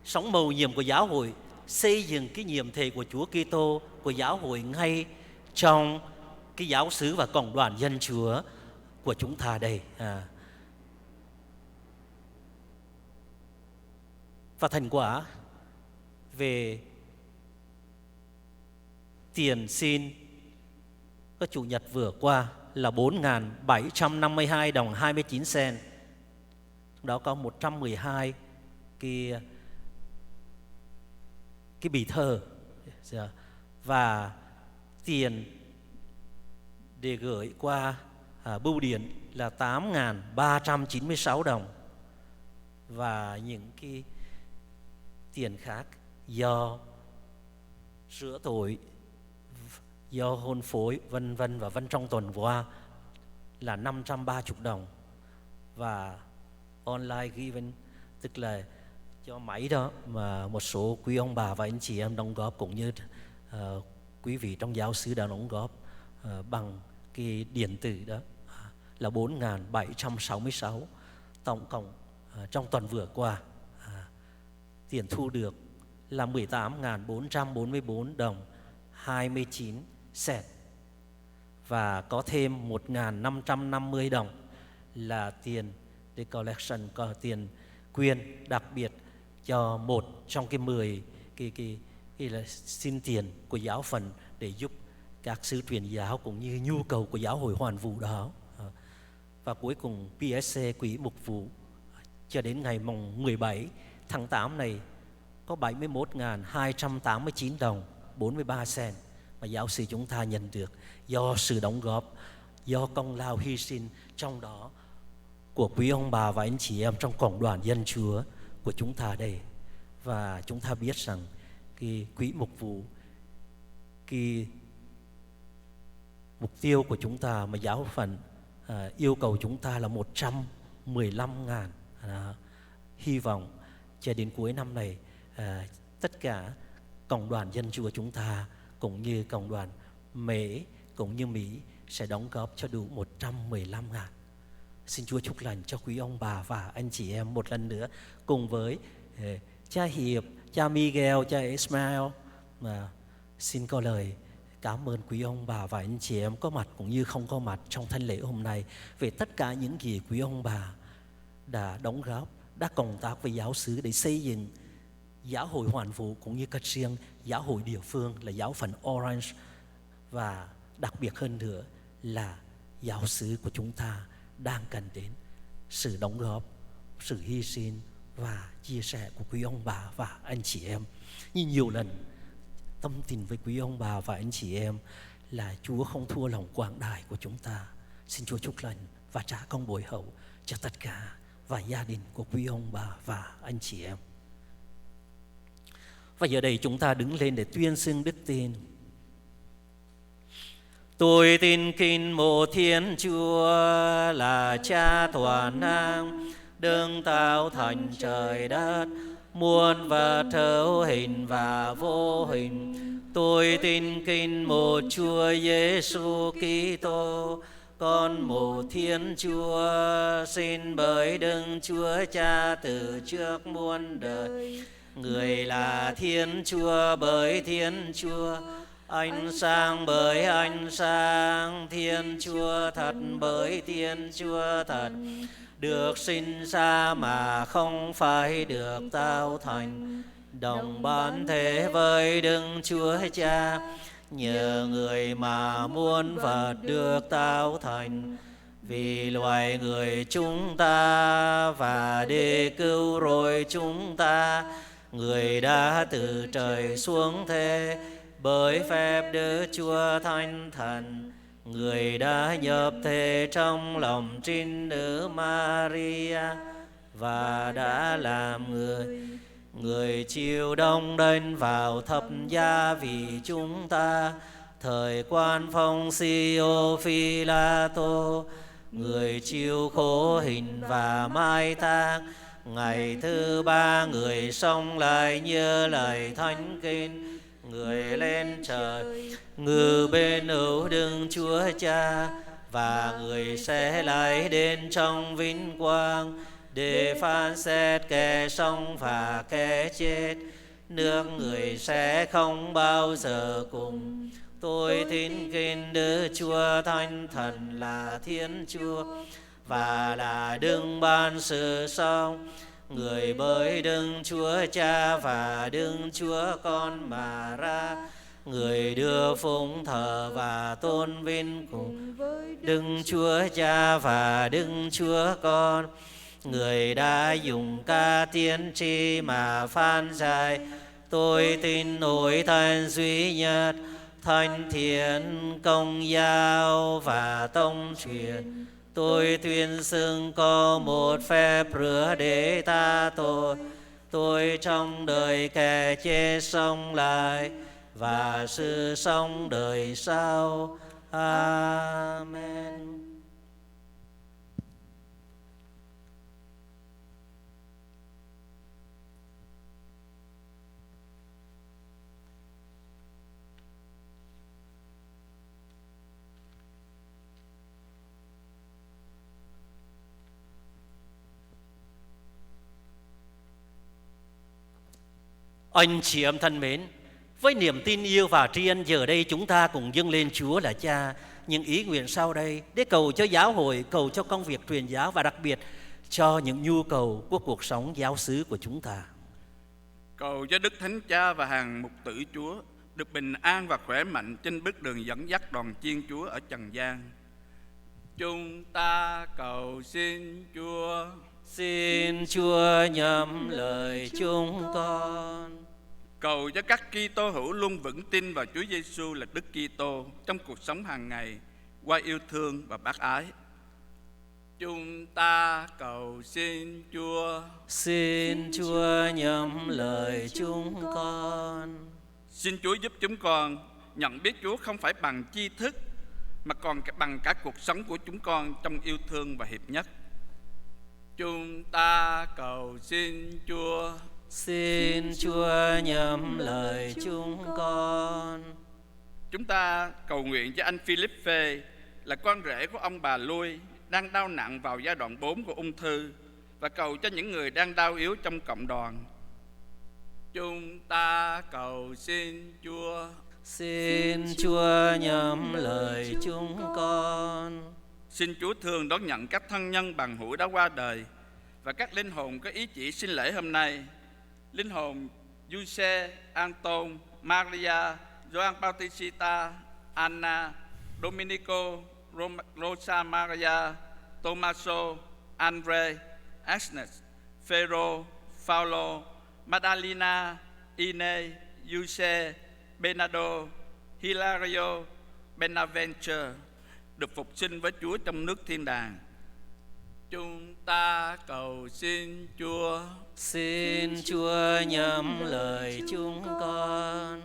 sống mầu nhiệm của giáo hội, xây dựng cái nhiệm thể của Chúa Kitô của giáo hội ngay trong cái giáo xứ và cộng đoàn dân Chúa của chúng ta đây. Và thành quả về tiền xin có Chủ nhật vừa qua là 4.752 đồng 29 sen. Đó có 112 cái bì thờ, và tiền để gửi qua bưu điện là 8.396 đồng, và những cái tiền khác do sửa tội, do hôn phối vân vân và vân trong tuần qua là 530 đồng, và online giving tức là cho máy đó mà một số quý ông bà và anh chị em đóng góp, cũng như quý vị trong giáo xứ đã đóng góp bằng cái điện tử đó là 4.766. Tổng cộng trong tuần vừa qua tiền thu được là 18.444 đồng 29 cent, và có thêm 1.550 đồng là tiền để collection, có tiền quyên đặc biệt cho một trong cái 10 cái là xin tiền của giáo phận để giúp các sứ truyền giáo cũng như nhu cầu của giáo hội hoàn vũ đó. Và cuối cùng PSC quỹ mục vụ cho đến ngày mùng 17 tháng 8 này có 71.289 đồng 43 cent mà giáo sĩ chúng ta nhận được do sự đóng góp, do công lao hy sinh trong đó của quý ông bà và anh chị em trong cộng đoàn dân Chúa của chúng ta đây. Và chúng ta biết rằng cái quỹ mục vụ, cái Mục tiêu của chúng ta mà giáo phận yêu cầu chúng ta là 115.000. Hy vọng cho đến cuối năm này tất cả cộng đoàn dân Chúa chúng ta cũng như cộng đoàn Mễ cũng như Mỹ sẽ đóng góp cho đủ 115.000. Xin Chúa chúc lành cho quý ông bà và anh chị em một lần nữa, cùng với cha Hiệp, cha Miguel, cha Ismail. Xin có lời cảm ơn quý ông bà và anh chị em có mặt cũng như không có mặt trong thánh lễ hôm nay về tất cả những gì quý ông bà đã đóng góp, đã cộng tác với giáo xứ để xây dựng giáo hội Hoàn Vũ cũng như cách riêng giáo hội địa phương là giáo phận Orange, và đặc biệt hơn nữa là giáo xứ của chúng ta đang cần đến sự đóng góp, sự hy sinh và chia sẻ của quý ông bà và anh chị em. Như nhiều lần tâm tình với quý ông bà và anh chị em là Chúa không thua lòng quảng đại của chúng ta. Xin Chúa chúc lành và trả công bội hậu cho tất cả và gia đình của quý ông bà và anh chị em. Và giờ đây chúng ta đứng lên để tuyên xưng đức tin. Tôi tin kính một Thiên Chúa là Cha toàn năng, đấng tạo thành trời đất, muôn vật hữu hình và vô hình. Tôi tin kính một Chúa Giêsu Kitô, con một Thiên Chúa, sinh bởi Đức Chúa Cha từ trước muôn đời. Người là Thiên Chúa bởi Thiên Chúa, ánh sáng bởi ánh sáng, Thiên Chúa thật bởi Thiên Chúa thật, được sinh ra mà không phải được tạo thành, đồng bản thể với Đức Chúa Cha, nhờ người mà muôn vật được tạo thành. Vì loài người chúng ta và để cứu rỗi chúng ta, người đã từ trời xuống thế bởi phép Đức Chúa Thánh Thần. Người đã nhập thể trong lòng trinh nữ Maria và đã làm người. Người chịu đóng đinh vào thập giá vì chúng ta, thời quan Phong Siô Phi-la-tô. Người chịu khổ hình và mai táng, ngày thứ ba người sống lại như lời thánh kinh. Người lên trời ngự bên hữu Đức Chúa Cha, và người sẽ lại đến trong vinh quang để phán xét kẻ sống và kẻ chết. Nước người sẽ không bao giờ cùng. Tôi tin kính Đức Chúa Thánh Thần là Thiên Chúa và là Đức ban sự sống, người bởi Đức Chúa Cha và Đức Chúa Con mà ra. Người đưa phụng thờ và tôn vinh cùng Đức Chúa Cha và Đức Chúa Con. Người đã dùng ca tiên tri mà phán dạy. Tôi tin Hội Thánh duy nhất, Thánh thiện, công giáo và tông truyền. Tôi tuyên xưng có một phép rửa để ta tội. Tôi trong đời kẻ chết sống lại và sự sống đời sau. Amen. Anh chị em thân mến, với niềm tin yêu và tri ân, giờ đây chúng ta cùng dâng lên Chúa là Cha những ý nguyện sau đây để cầu cho giáo hội, cầu cho công việc truyền giáo và đặc biệt cho những nhu cầu của cuộc sống giáo xứ của chúng ta. Cầu cho Đức Thánh Cha và hàng mục tử Chúa được bình an và khỏe mạnh trên bước đường dẫn dắt đoàn chiên Chúa ở trần gian. Chúng ta cầu xin Chúa. Xin Chúa nhậm lời chúng con. Cầu cho các Kitô hữu luôn vững tin vào Chúa Giêsu là Đức Kitô trong cuộc sống hàng ngày qua yêu thương và bác ái. Chúng ta cầu xin Chúa. Xin Chúa nhậm lời chúng con. Xin Chúa giúp chúng con nhận biết Chúa không phải bằng tri thức mà còn bằng cả cuộc sống của chúng con trong yêu thương và hiệp nhất. Chúng ta cầu xin Chúa. Xin Chúa nhậm lời chúng con. Chúng ta cầu nguyện cho anh Philippe là con rể của ông bà Lui, đang đau nặng vào giai đoạn 4 của ung thư, và cầu cho những người đang đau yếu trong cộng đoàn. Chúng ta cầu xin Chúa. Xin Chúa nhậm lời chúng con. Xin Chúa thương đón nhận các thân nhân bằng hữu đã qua đời và các linh hồn có ý chỉ sinh lễ hôm nay. Linh hồn Giuse, Anton, Maria, Gioan Bautista, Anna, Domenico, Rosa Maria, Tommaso, Andre, Agnes, Phêrô, Paulo, Madalena, Ine, Giuse, Bernardo, Hilario, Benaventure được phục sinh với Chúa trong nước thiên đàng. Chúng ta cầu xin Chúa. Xin Chúa nhậm lời chúng con.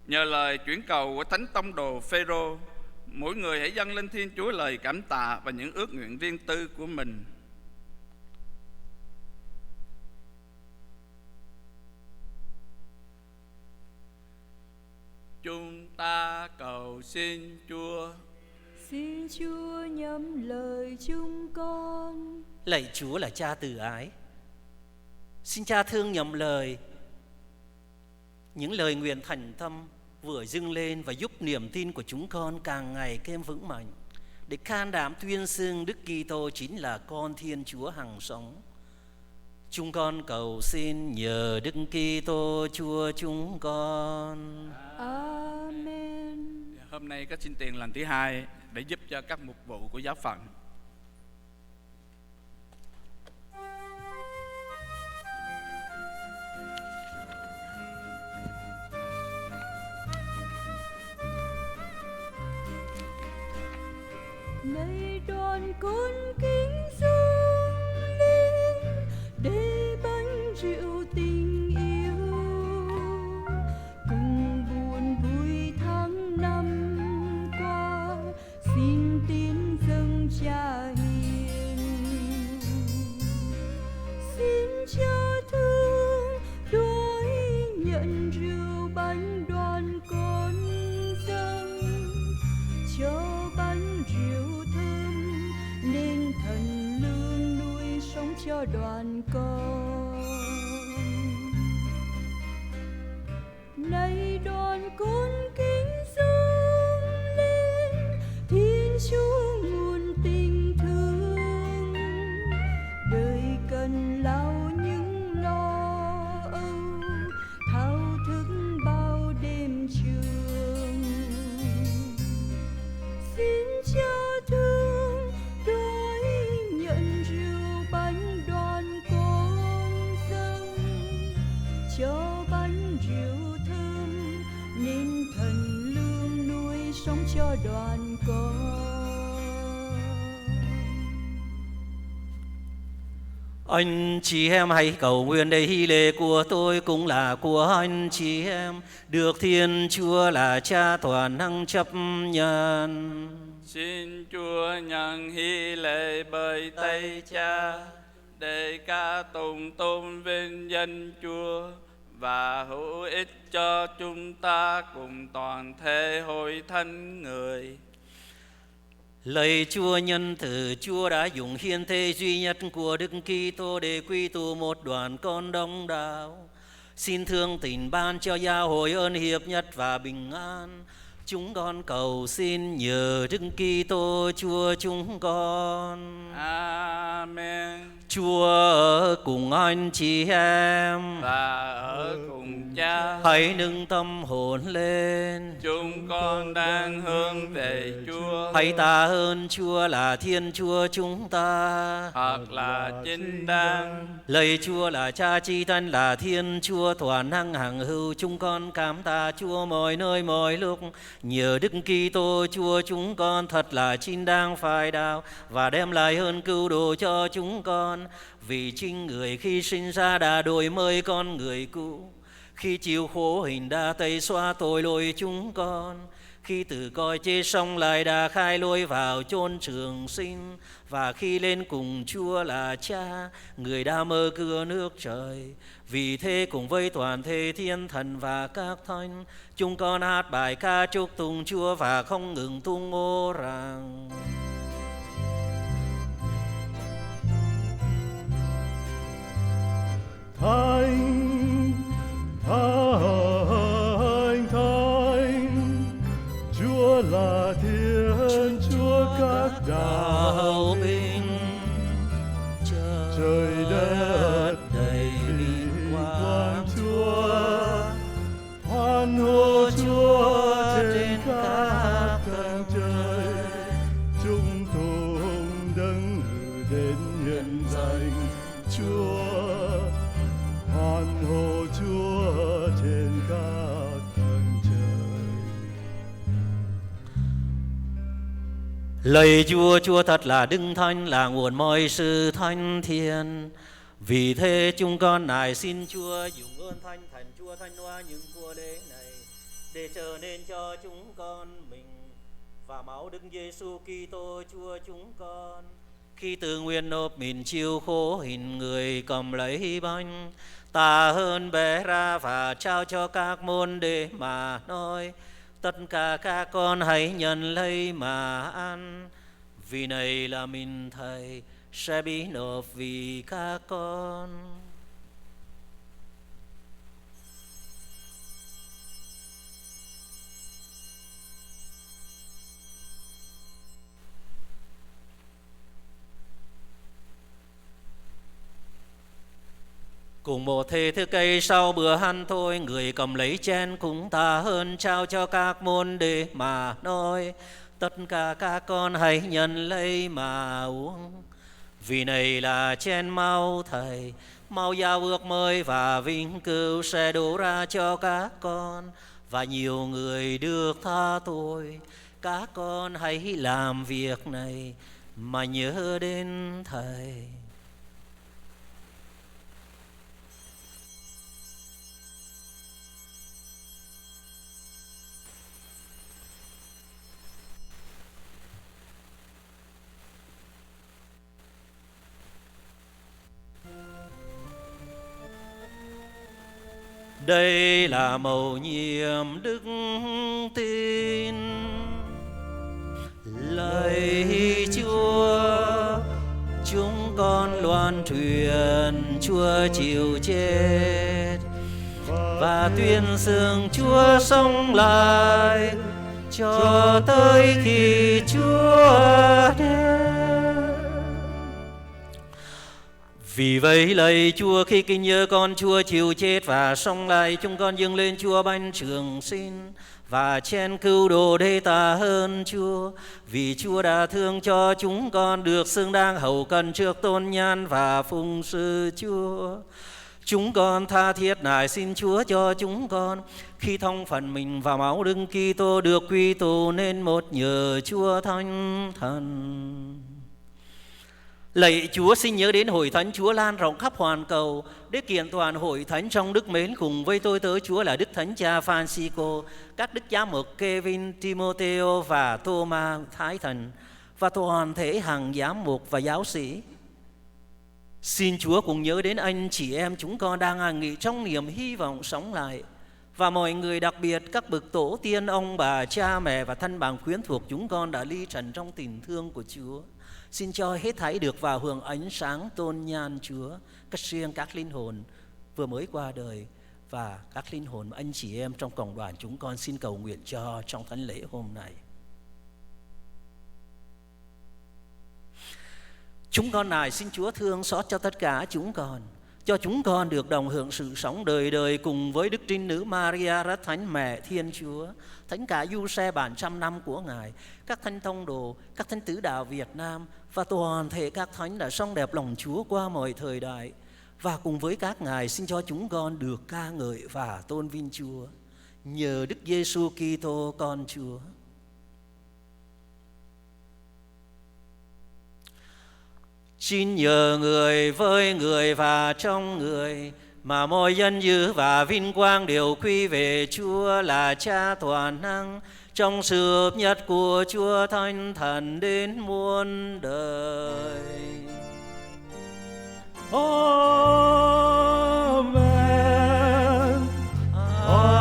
Nhờ lời chuyển cầu của Thánh Tông đồ Phêrô, mỗi người hãy dâng lên Thiên Chúa lời cảm tạ và những ước nguyện riêng tư của mình. Chúng ta cầu xin Chúa. Xin Chúa nhậm lời chúng con. Lạy Chúa là Cha từ ái, xin Cha thương nhậm lời những lời nguyện thành tâm vừa dâng lên và giúp niềm tin của chúng con càng ngày thêm vững mạnh, để can đảm tuyên xưng Đức Kitô chính là con Thiên Chúa hằng sống. Chúng con cầu xin nhờ Đức Kitô Chúa chúng con. Amen. Hôm nay các xin tiền lần thứ 2 để giúp cho các mục vụ của giáo phận. Này đoàn con kính dâng lên để bánh rượu tình yêu, cùng buồn vui tháng năm qua, xin tín dâng Cha hiền. Xin Cha thương đón nhận rượu bánh đoàn con dâng, cho bánh rượu thơm nên thần lương nuôi sống cho đoàn con. Này đoàn con kính dâng lên Thiên Chúa nguồn tình thương, đời cần lao những lo âu, thao thức bao đêm trường. Xin Cha thương đón nhận rượu bánh đoàn con dâng, cho bánh rượu thơm nên thần lương nuôi sống cho đoàn con. Anh chị em hãy cầu nguyện để hy lễ của tôi cũng là của anh chị em, được Thiên Chúa là Cha toàn năng chấp nhận. Xin Chúa nhận hy lễ bởi tay Cha, để ca tụng tôn vinh danh Chúa và hữu ích cho chúng ta cùng toàn thể hội thánh người. Lạy Chúa nhân từ, Chúa đã dùng hiến tế duy nhất của Đức Kitô để quy tụ một đoàn con đông đảo. Xin thương tình ban cho giáo hội ơn hiệp nhất và bình an. Chúng con cầu xin nhờ Đức Kitô Chúa chúng con. Amen. Chúa ở cùng anh chị em Và ở cùng Cha. hãy nâng tâm hồn lên. Chúng con đang hướng về Chúa. Hãy tạ ơn Chúa là Thiên Chúa chúng ta. Thật là chính đáng. Lạy Chúa là Cha chi thân, là Thiên Chúa toàn năng hằng hữu. Chúng con cảm tạ Chúa mọi nơi mọi lúc. Nhờ Đức Kitô Chúa chúng con thật là chính đáng phải đạo và đem lại ơn cứu độ cho chúng con. Vì chính người khi sinh ra đã đổi mới con người cũ, khi chịu khổ hình đã tẩy xóa tội lỗi chúng con, Khi từ cõi chết sống lại đã khai lối vào chốn trường sinh, và khi lên cùng Chúa là Cha, người đã mở cửa nước trời. Vì thế cùng với toàn thể thiên thần và các thánh, chúng con hát bài ca chúc tụng Chúa và không ngừng tung hô rằng: Thánh, Thánh, Thánh, Chúa là Thiên Chúa các đạo binh, trời đất đầy vinh quang Chúa, hoan hô Chúa trên các tầng trời, chúng tùng đấng đến hiện danh Chúa, hoan hô Chúa trên các tầng trời. Lạy Chúa, Chúa thật là Đức Thánh, là nguồn mọi sự thánh thiện. Vì thế chúng con nài xin Chúa dùng ơn Thánh Thần Chúa thanh hóa những của lễ này, để trở nên cho chúng con mình và máu Đức Giêsu Kitô Chúa chúng con. Khi tự nguyện nộp mình chịu khổ hình người, cầm lấy bánh tạ ơn bẻ ra và trao cho các môn đệ mà nói: tất cả các con hãy nhận lấy mà ăn, vì này là mình Thầy sẽ bị nộp vì các con. Cùng một thế thức cây sau bữa ăn thôi, người cầm lấy chén cũng tạ ơn trao cho các môn đệ mà nói: tất cả các con hãy nhận lấy mà uống, vì này là chén máu Thầy, máu giao ước mới và vĩnh cửu sẽ đổ ra cho các con và nhiều người được tha tội. Các con hãy làm việc này mà nhớ đến Thầy. Đây là mầu nhiệm đức tin. Lạy Chúa, chúng con loan truyền Chúa chịu chết và tuyên xưng Chúa sống lại cho tới khi Chúa đến. Vì vậy lạy Chúa, khi kinh nhớ con Chúa chịu chết và sống lại, chúng con dâng lên Chúa bánh trường sinh và chén cứu độ để tạ ơn Chúa, vì Chúa đã thương cho chúng con được xứng đáng hầu cận trước tôn nhan và phụng sự Chúa. Chúng con tha thiết nài xin Chúa cho chúng con, khi thông phần mình vào máu Đức Kitô, được quy tụ nên một nhờ Chúa Thánh Thần. Lạy Chúa, xin nhớ đến hội thánh Chúa lan rộng khắp hoàn cầu, để kiện toàn hội thánh trong đức mến cùng với tôi tớ Chúa là Đức Thánh Cha Francisco, các đức giám mục Kevin, Timoteo và Thomas Thái Thần, và toàn thể hàng giám mục và giáo sĩ. Xin Chúa cùng nhớ đến anh chị em chúng con đang an nghỉ trong niềm hy vọng sống lại, và mọi người, đặc biệt các bậc tổ tiên, ông bà, cha mẹ và thân bằng quyến thuộc chúng con đã ly trần trong tình thương của Chúa. Xin cho hết thảy được vào hưởng ánh sáng tôn nhan Chúa, các riêng các linh hồn vừa mới qua đời và các linh hồn anh chị em trong cộng đoàn chúng con xin cầu nguyện cho trong thánh lễ hôm nay. Chúng con nài xin Chúa thương xót cho tất cả chúng con, cho chúng con được đồng hưởng sự sống đời đời cùng với Đức Trinh Nữ Maria rất thánh mẹ Thiên Chúa, thánh cả Giuse bản trăm năm của Ngài, các thánh tông đồ, các thánh tứ đạo Việt Nam và toàn thể các thánh đã sống đẹp lòng Chúa qua mọi thời đại. Và cùng với các ngài xin cho chúng con được ca ngợi và tôn vinh Chúa nhờ Đức Giêsu Kitô con Chúa. Xin nhờ người với người và trong người mà mọi danh dự và vinh quang đều quy về Chúa là Cha toàn năng, trong sự hợp nhất của Chúa Thánh Thần đến muôn đời. Amen. Amen.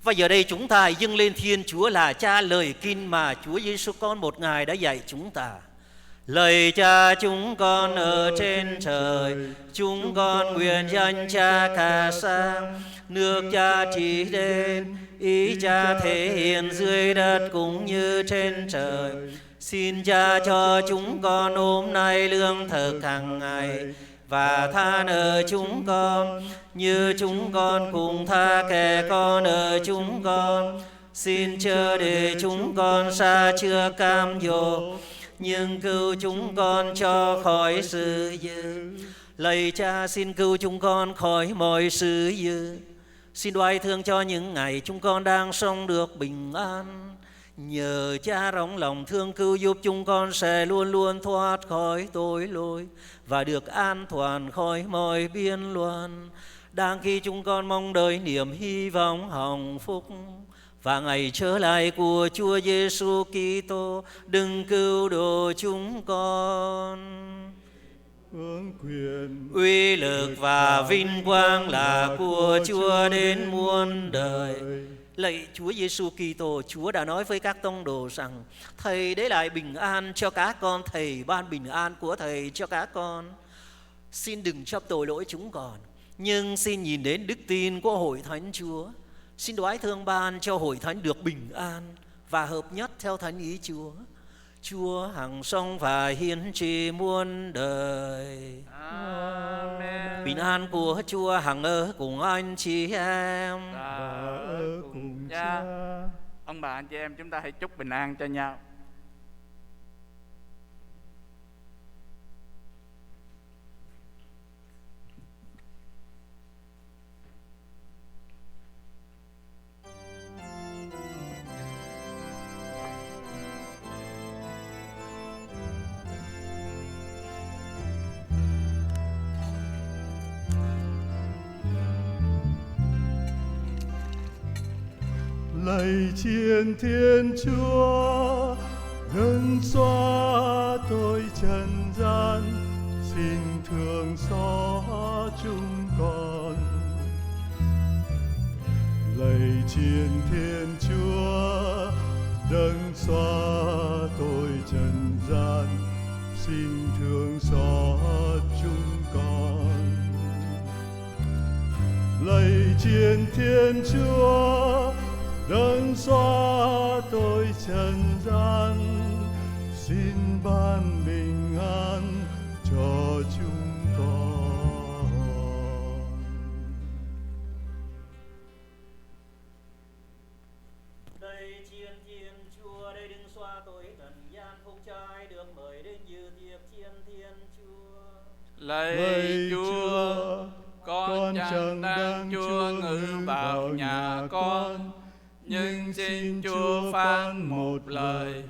Và giờ đây chúng ta dâng lên Thiên Chúa là Cha lời kinh mà Chúa Giêsu con một Ngài đã dạy chúng ta. Lạy Cha chúng con ở trên trời, chúng con nguyện danh Cha ca sang, nước Cha trị đến, ý Cha thể hiện dưới đất cũng như trên trời. Xin Cha cho chúng con hôm nay lương thực hàng ngày, và tha nợ chúng con như chúng con cũng tha kẻ có nợ chúng con. Xin chớ để chúng con sa chưa cam dỗ, nhưng cứu chúng con cho khỏi sự dữ. Lạy Cha xin cứu chúng con khỏi mọi sự dữ. Xin đoái thương cho những ngày chúng con đang sống được bình an. Nhờ Cha rộng lòng thương cứu giúp chúng con sẽ luôn luôn thoát khỏi tội lỗi và được an toàn khỏi mọi biên loạn. Đang khi chúng con mong đợi niềm hy vọng hồng phúc và ngày trở lại của Chúa Giêsu Kitô, đừng cứu độ chúng con. Vương quyền, Uy lực và vinh quang là của Chúa đến muôn đời. Lạy Chúa Giêsu Kitô, Chúa đã nói với các tông đồ rằng Thầy để lại bình an cho các con, Thầy ban bình an của Thầy cho các con. Xin đừng chấp tội lỗi chúng con, nhưng xin nhìn đến đức tin của Hội Thánh Chúa. Xin đoái thương ban cho Hội Thánh được bình an và hợp nhất theo thánh ý Chúa. Chúa hằng sống và hiển trị muôn đời. Amen. Bình an của Chúa hằng ở cùng anh chị em. Và ở cùng Cha. Ông bà anh chị em chúng ta hãy chúc bình an cho nhau. Lạy Chiến Thiên Chúa, đấng xóa tội trần gian, xin thương xót chúng con. Lạy Chiến Thiên Chúa, đấng xóa tội trần gian, xin thương xót chúng con. Lạy Chiến Thiên Chúa, đấng xóa tội trần gian, xin ban bình an cho chúng con. Lạy Chiến Thiên Chúa, đây đừng xóa tội trần gian, phúc cho ai được mời đến dự tiệc Chiến Thiên Chúa. Lạy Chúa, con chẳng đang Chúa ngự vào nhà con, nhưng xin Chúa phán một lời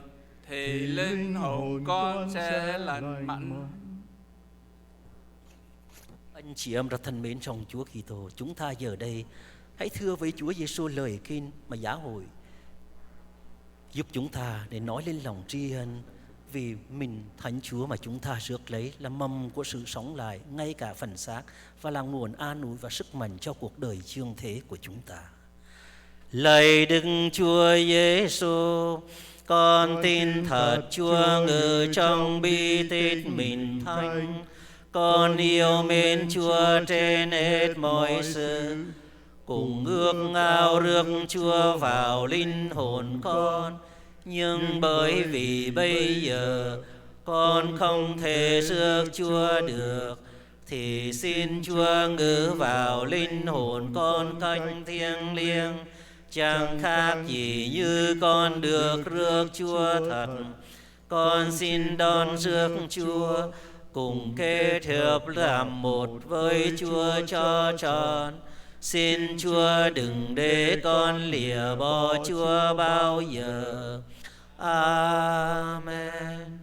thì linh hồn con sẽ lành mạnh. Anh chị em rất thân mến trong Chúa Kitô, chúng ta giờ đây hãy thưa với Chúa Giêsu lời kinh mà giáo hội giúp chúng ta để nói lên lòng tri ân vì mình Thánh Chúa mà chúng ta rước lấy là mầm của sự sống lại ngay cả phần xác và là nguồn an ủi và sức mạnh cho cuộc đời chương thế của chúng ta. Lạy Đức Chúa Giêsu, con tin thật Chúa ngự trong bi tích mình thánh. Con yêu mến Chúa trên hết mọi sự, cùng ước ao rước Chúa vào linh hồn con. Nhưng bởi vì bây giờ con không thể rước Chúa được, thì xin Chúa ngự vào linh hồn con cách thiêng liêng. Chẳng khác gì như con được rước Chúa thật. Con xin đón rước Chúa, cùng kết hợp làm một với Chúa cho trọn. Xin Chúa đừng để con lìa bỏ Chúa bao giờ. Amen.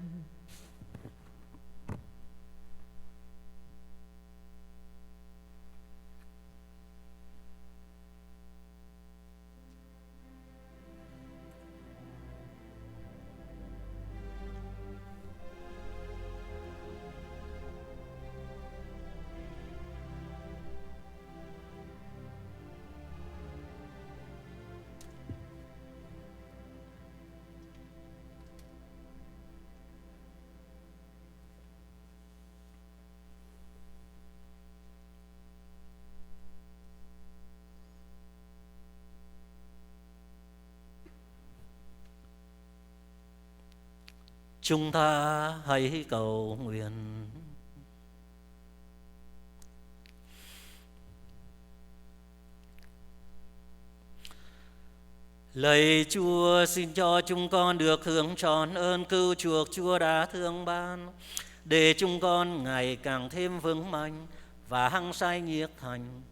Chúng ta hãy cầu nguyện. Lạy Chúa, xin cho chúng con được hưởng trọn ơn cứu chuộc Chúa đã thương ban, để chúng con ngày càng thêm vững mạnh và hăng say nhiệt thành.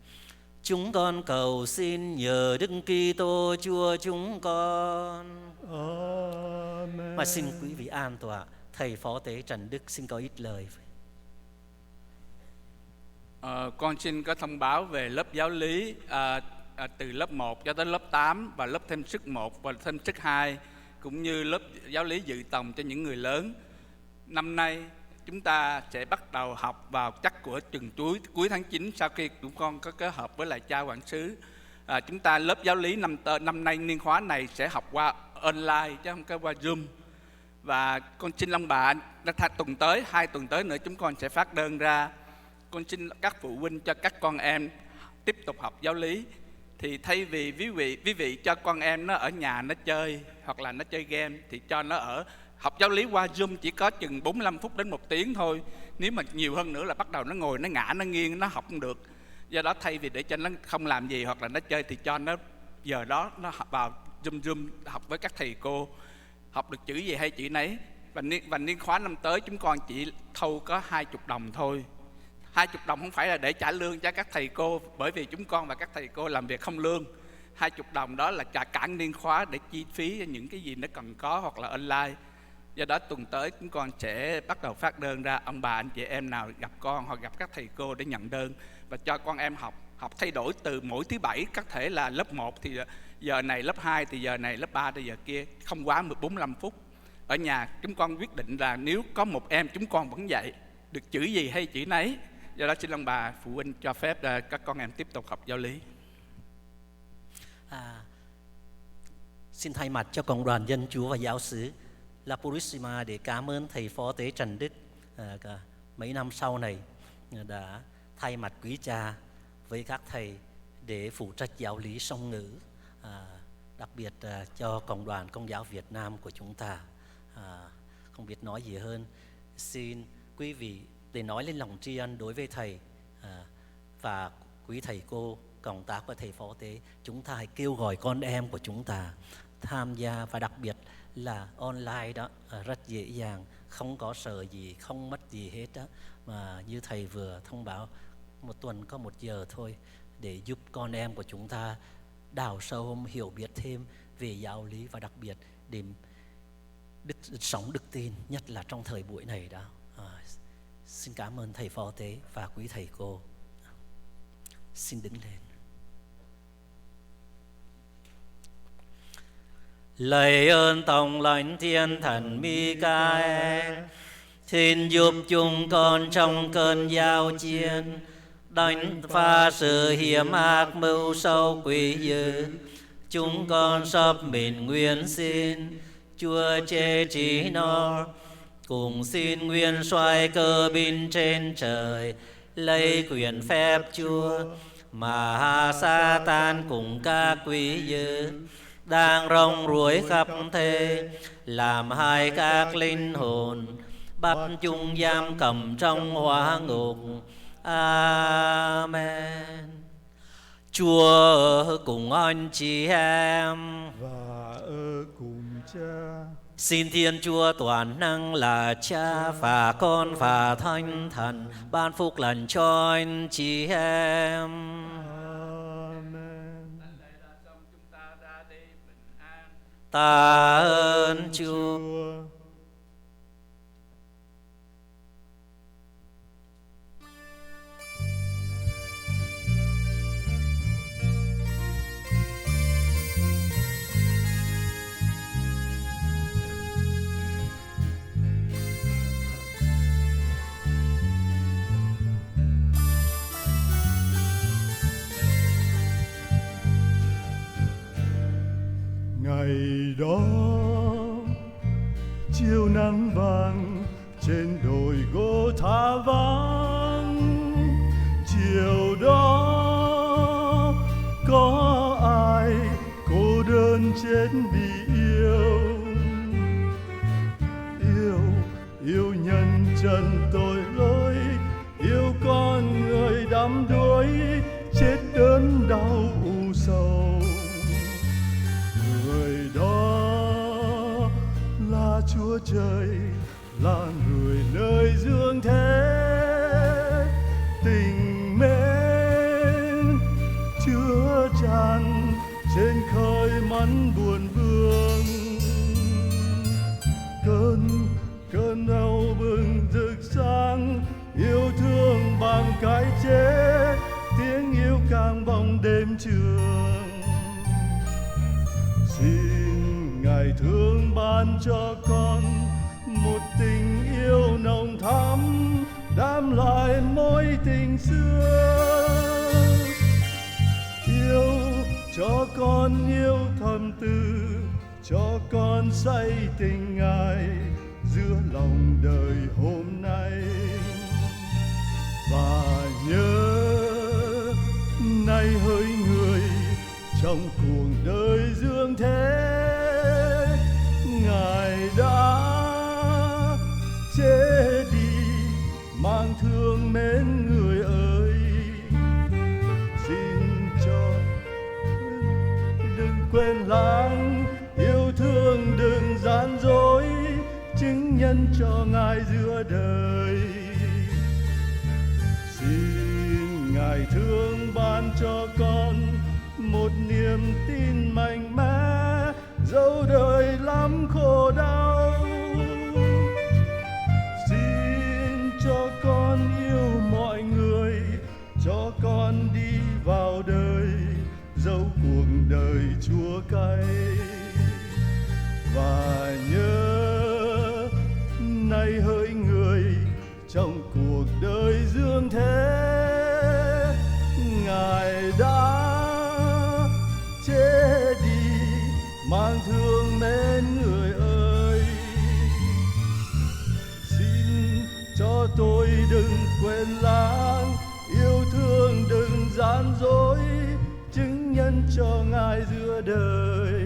Chúng con cầu xin nhờ Đức Kitô Chúa chúng con. Amen. Mà xin quý vị an tọa. Thầy Phó Tế Trần Đức xin có ít lời. Con xin có thông báo về lớp giáo lý từ lớp 1 cho tới lớp 8 và lớp thêm sức 1 và thêm sức 2, cũng như lớp giáo lý dự tòng cho những người lớn. Năm nay chúng ta sẽ bắt đầu học vào chắc của tuần cuối tháng 9 sau khi chúng con có kết hợp với lại cha quản xứ. Chúng ta lớp giáo lý năm nay niên khóa này sẽ học qua online chứ không có qua Zoom. Và con xin Long Bà tuần tới, 2 tuần tới nữa chúng con sẽ phát đơn ra. Con xin các phụ huynh cho các con em tiếp tục học giáo lý. Thì thay vì quý vị cho con em nó ở nhà nó chơi hoặc là nó chơi game, thì cho nó ở học giáo lý qua Zoom chỉ có chừng 45 phút đến 1 tiếng thôi. Nếu mà nhiều hơn nữa là bắt đầu nó ngồi, nó ngã, nó nghiêng, nó học không được. Do đó thay vì để cho nó không làm gì hoặc là nó chơi, thì cho nó giờ đó nó vào Zoom học với các thầy cô, học được chữ gì hay chữ nấy. Và niên khóa năm tới chúng con chỉ thâu có 20 đồng thôi. 20 đồng không phải là để trả lương cho các thầy cô, bởi vì chúng con và các thầy cô làm việc không lương. 20 đồng đó là trả cả niên khóa để chi phí cho những cái gì nó cần có hoặc là online. Do đó tuần tới chúng con sẽ bắt đầu phát đơn ra, ông bà anh chị em nào gặp con hoặc gặp các thầy cô để nhận đơn và cho con em học thay đổi từ mỗi thứ Bảy. Có thể là lớp 1 thì giờ này, lớp 2 thì giờ này, lớp 3 thì giờ kia, không quá 45 phút. Ở nhà chúng con quyết định là nếu có một em chúng con vẫn dạy được chữ gì hay chữ nấy. Do đó xin ông bà phụ huynh cho phép các con em tiếp tục học giáo lý. Xin thay mặt cho Cộng đoàn Dân Chúa và Giáo xứ La Purissima để cảm ơn thầy Phó Tế Trần Đức mấy năm sau này đã thay mặt quý cha với các thầy để phụ trách giáo lý song ngữ, đặc biệt cho Cộng đoàn Công giáo Việt Nam của chúng ta. Không biết nói gì hơn, xin quý vị để nói lên lòng tri ân đối với thầy và quý thầy cô cộng tác với thầy Phó Tế. Chúng ta hãy kêu gọi con em của chúng ta tham gia, và đặc biệt là online đó rất dễ dàng, không có sợ gì, không mất gì hết đó. Mà như thầy vừa thông báo, một tuần có 1 giờ thôi, để giúp con em của chúng ta đào sâu hiểu biết thêm về giáo lý, và đặc biệt để sống đức tin, nhất là trong thời buổi này đó. Xin cảm ơn thầy Phó Tế và quý thầy cô. Xin đứng lên. Lạy ơn Tổng lãnh Thiên Thần Michael, xin giúp chúng con trong cơn giao chiến, đánh phá sự hiểm ác mưu sâu quỷ dữ. Chúng con sắp mình nguyện xin Chúa chế trí nó, cùng xin nguyên soái cơ binh trên trời lấy quyền phép Chúa, mà Sa-tan cùng các quỷ dữ đang rong ruổi khắp thế, làm hại các linh hồn, bắt chúng giam cầm trong hỏa ngục. Amen. Chúa ở cùng anh chị em và ở cùng cha. Xin Thiên Chúa toàn năng là Cha và Con và Thánh Thần ban phúc lành cho anh chị em. Amen. Tạ ơn Chúa. Ngày đó chiều nắng vàng trên đồi gỗ tha vắng, chiều đó có ai cô đơn chết vì yêu, yêu nhân trần tội lỗi, yêu con người đắm đuối chết đớn đau u sầu. Người đó là Chúa Trời, là người nơi dương thế, tình mến chứa tràn trên khơi mắn buồn vương. Cơn đau bừng rực sáng, yêu thương bằng cái chết, tiếng yêu càng vòng đêm trường. Xin Ngài thương ban cho con một tình yêu nồng thắm, đám lại mối tình xưa. Yêu cho con yêu thầm tư, cho con say tình Ngài giữa lòng đời hôm nay. Và nhớ nay hỡi người trong cuộc đời dương thế, Ngài đã chết đi mang thương mến người ơi. Xin cho đừng quên lãng, yêu thương đừng gian dối, chứng nhân cho Ngài giữa đời. Xin Ngài thương ban cho con một niềm tin mạnh mẽ, dẫu đời lắm khổ đau. Xin cho con yêu mọi người, cho con đi vào đời, dẫu cuộc đời chua cay. Và nhớ nay hỡi người trong cuộc đời dương thế, Ngài đã chết đi mang thương mến người ơi. Xin cho tôi đừng quên lãng, yêu thương đừng gian dối, chứng nhân cho Ngài giữa đời.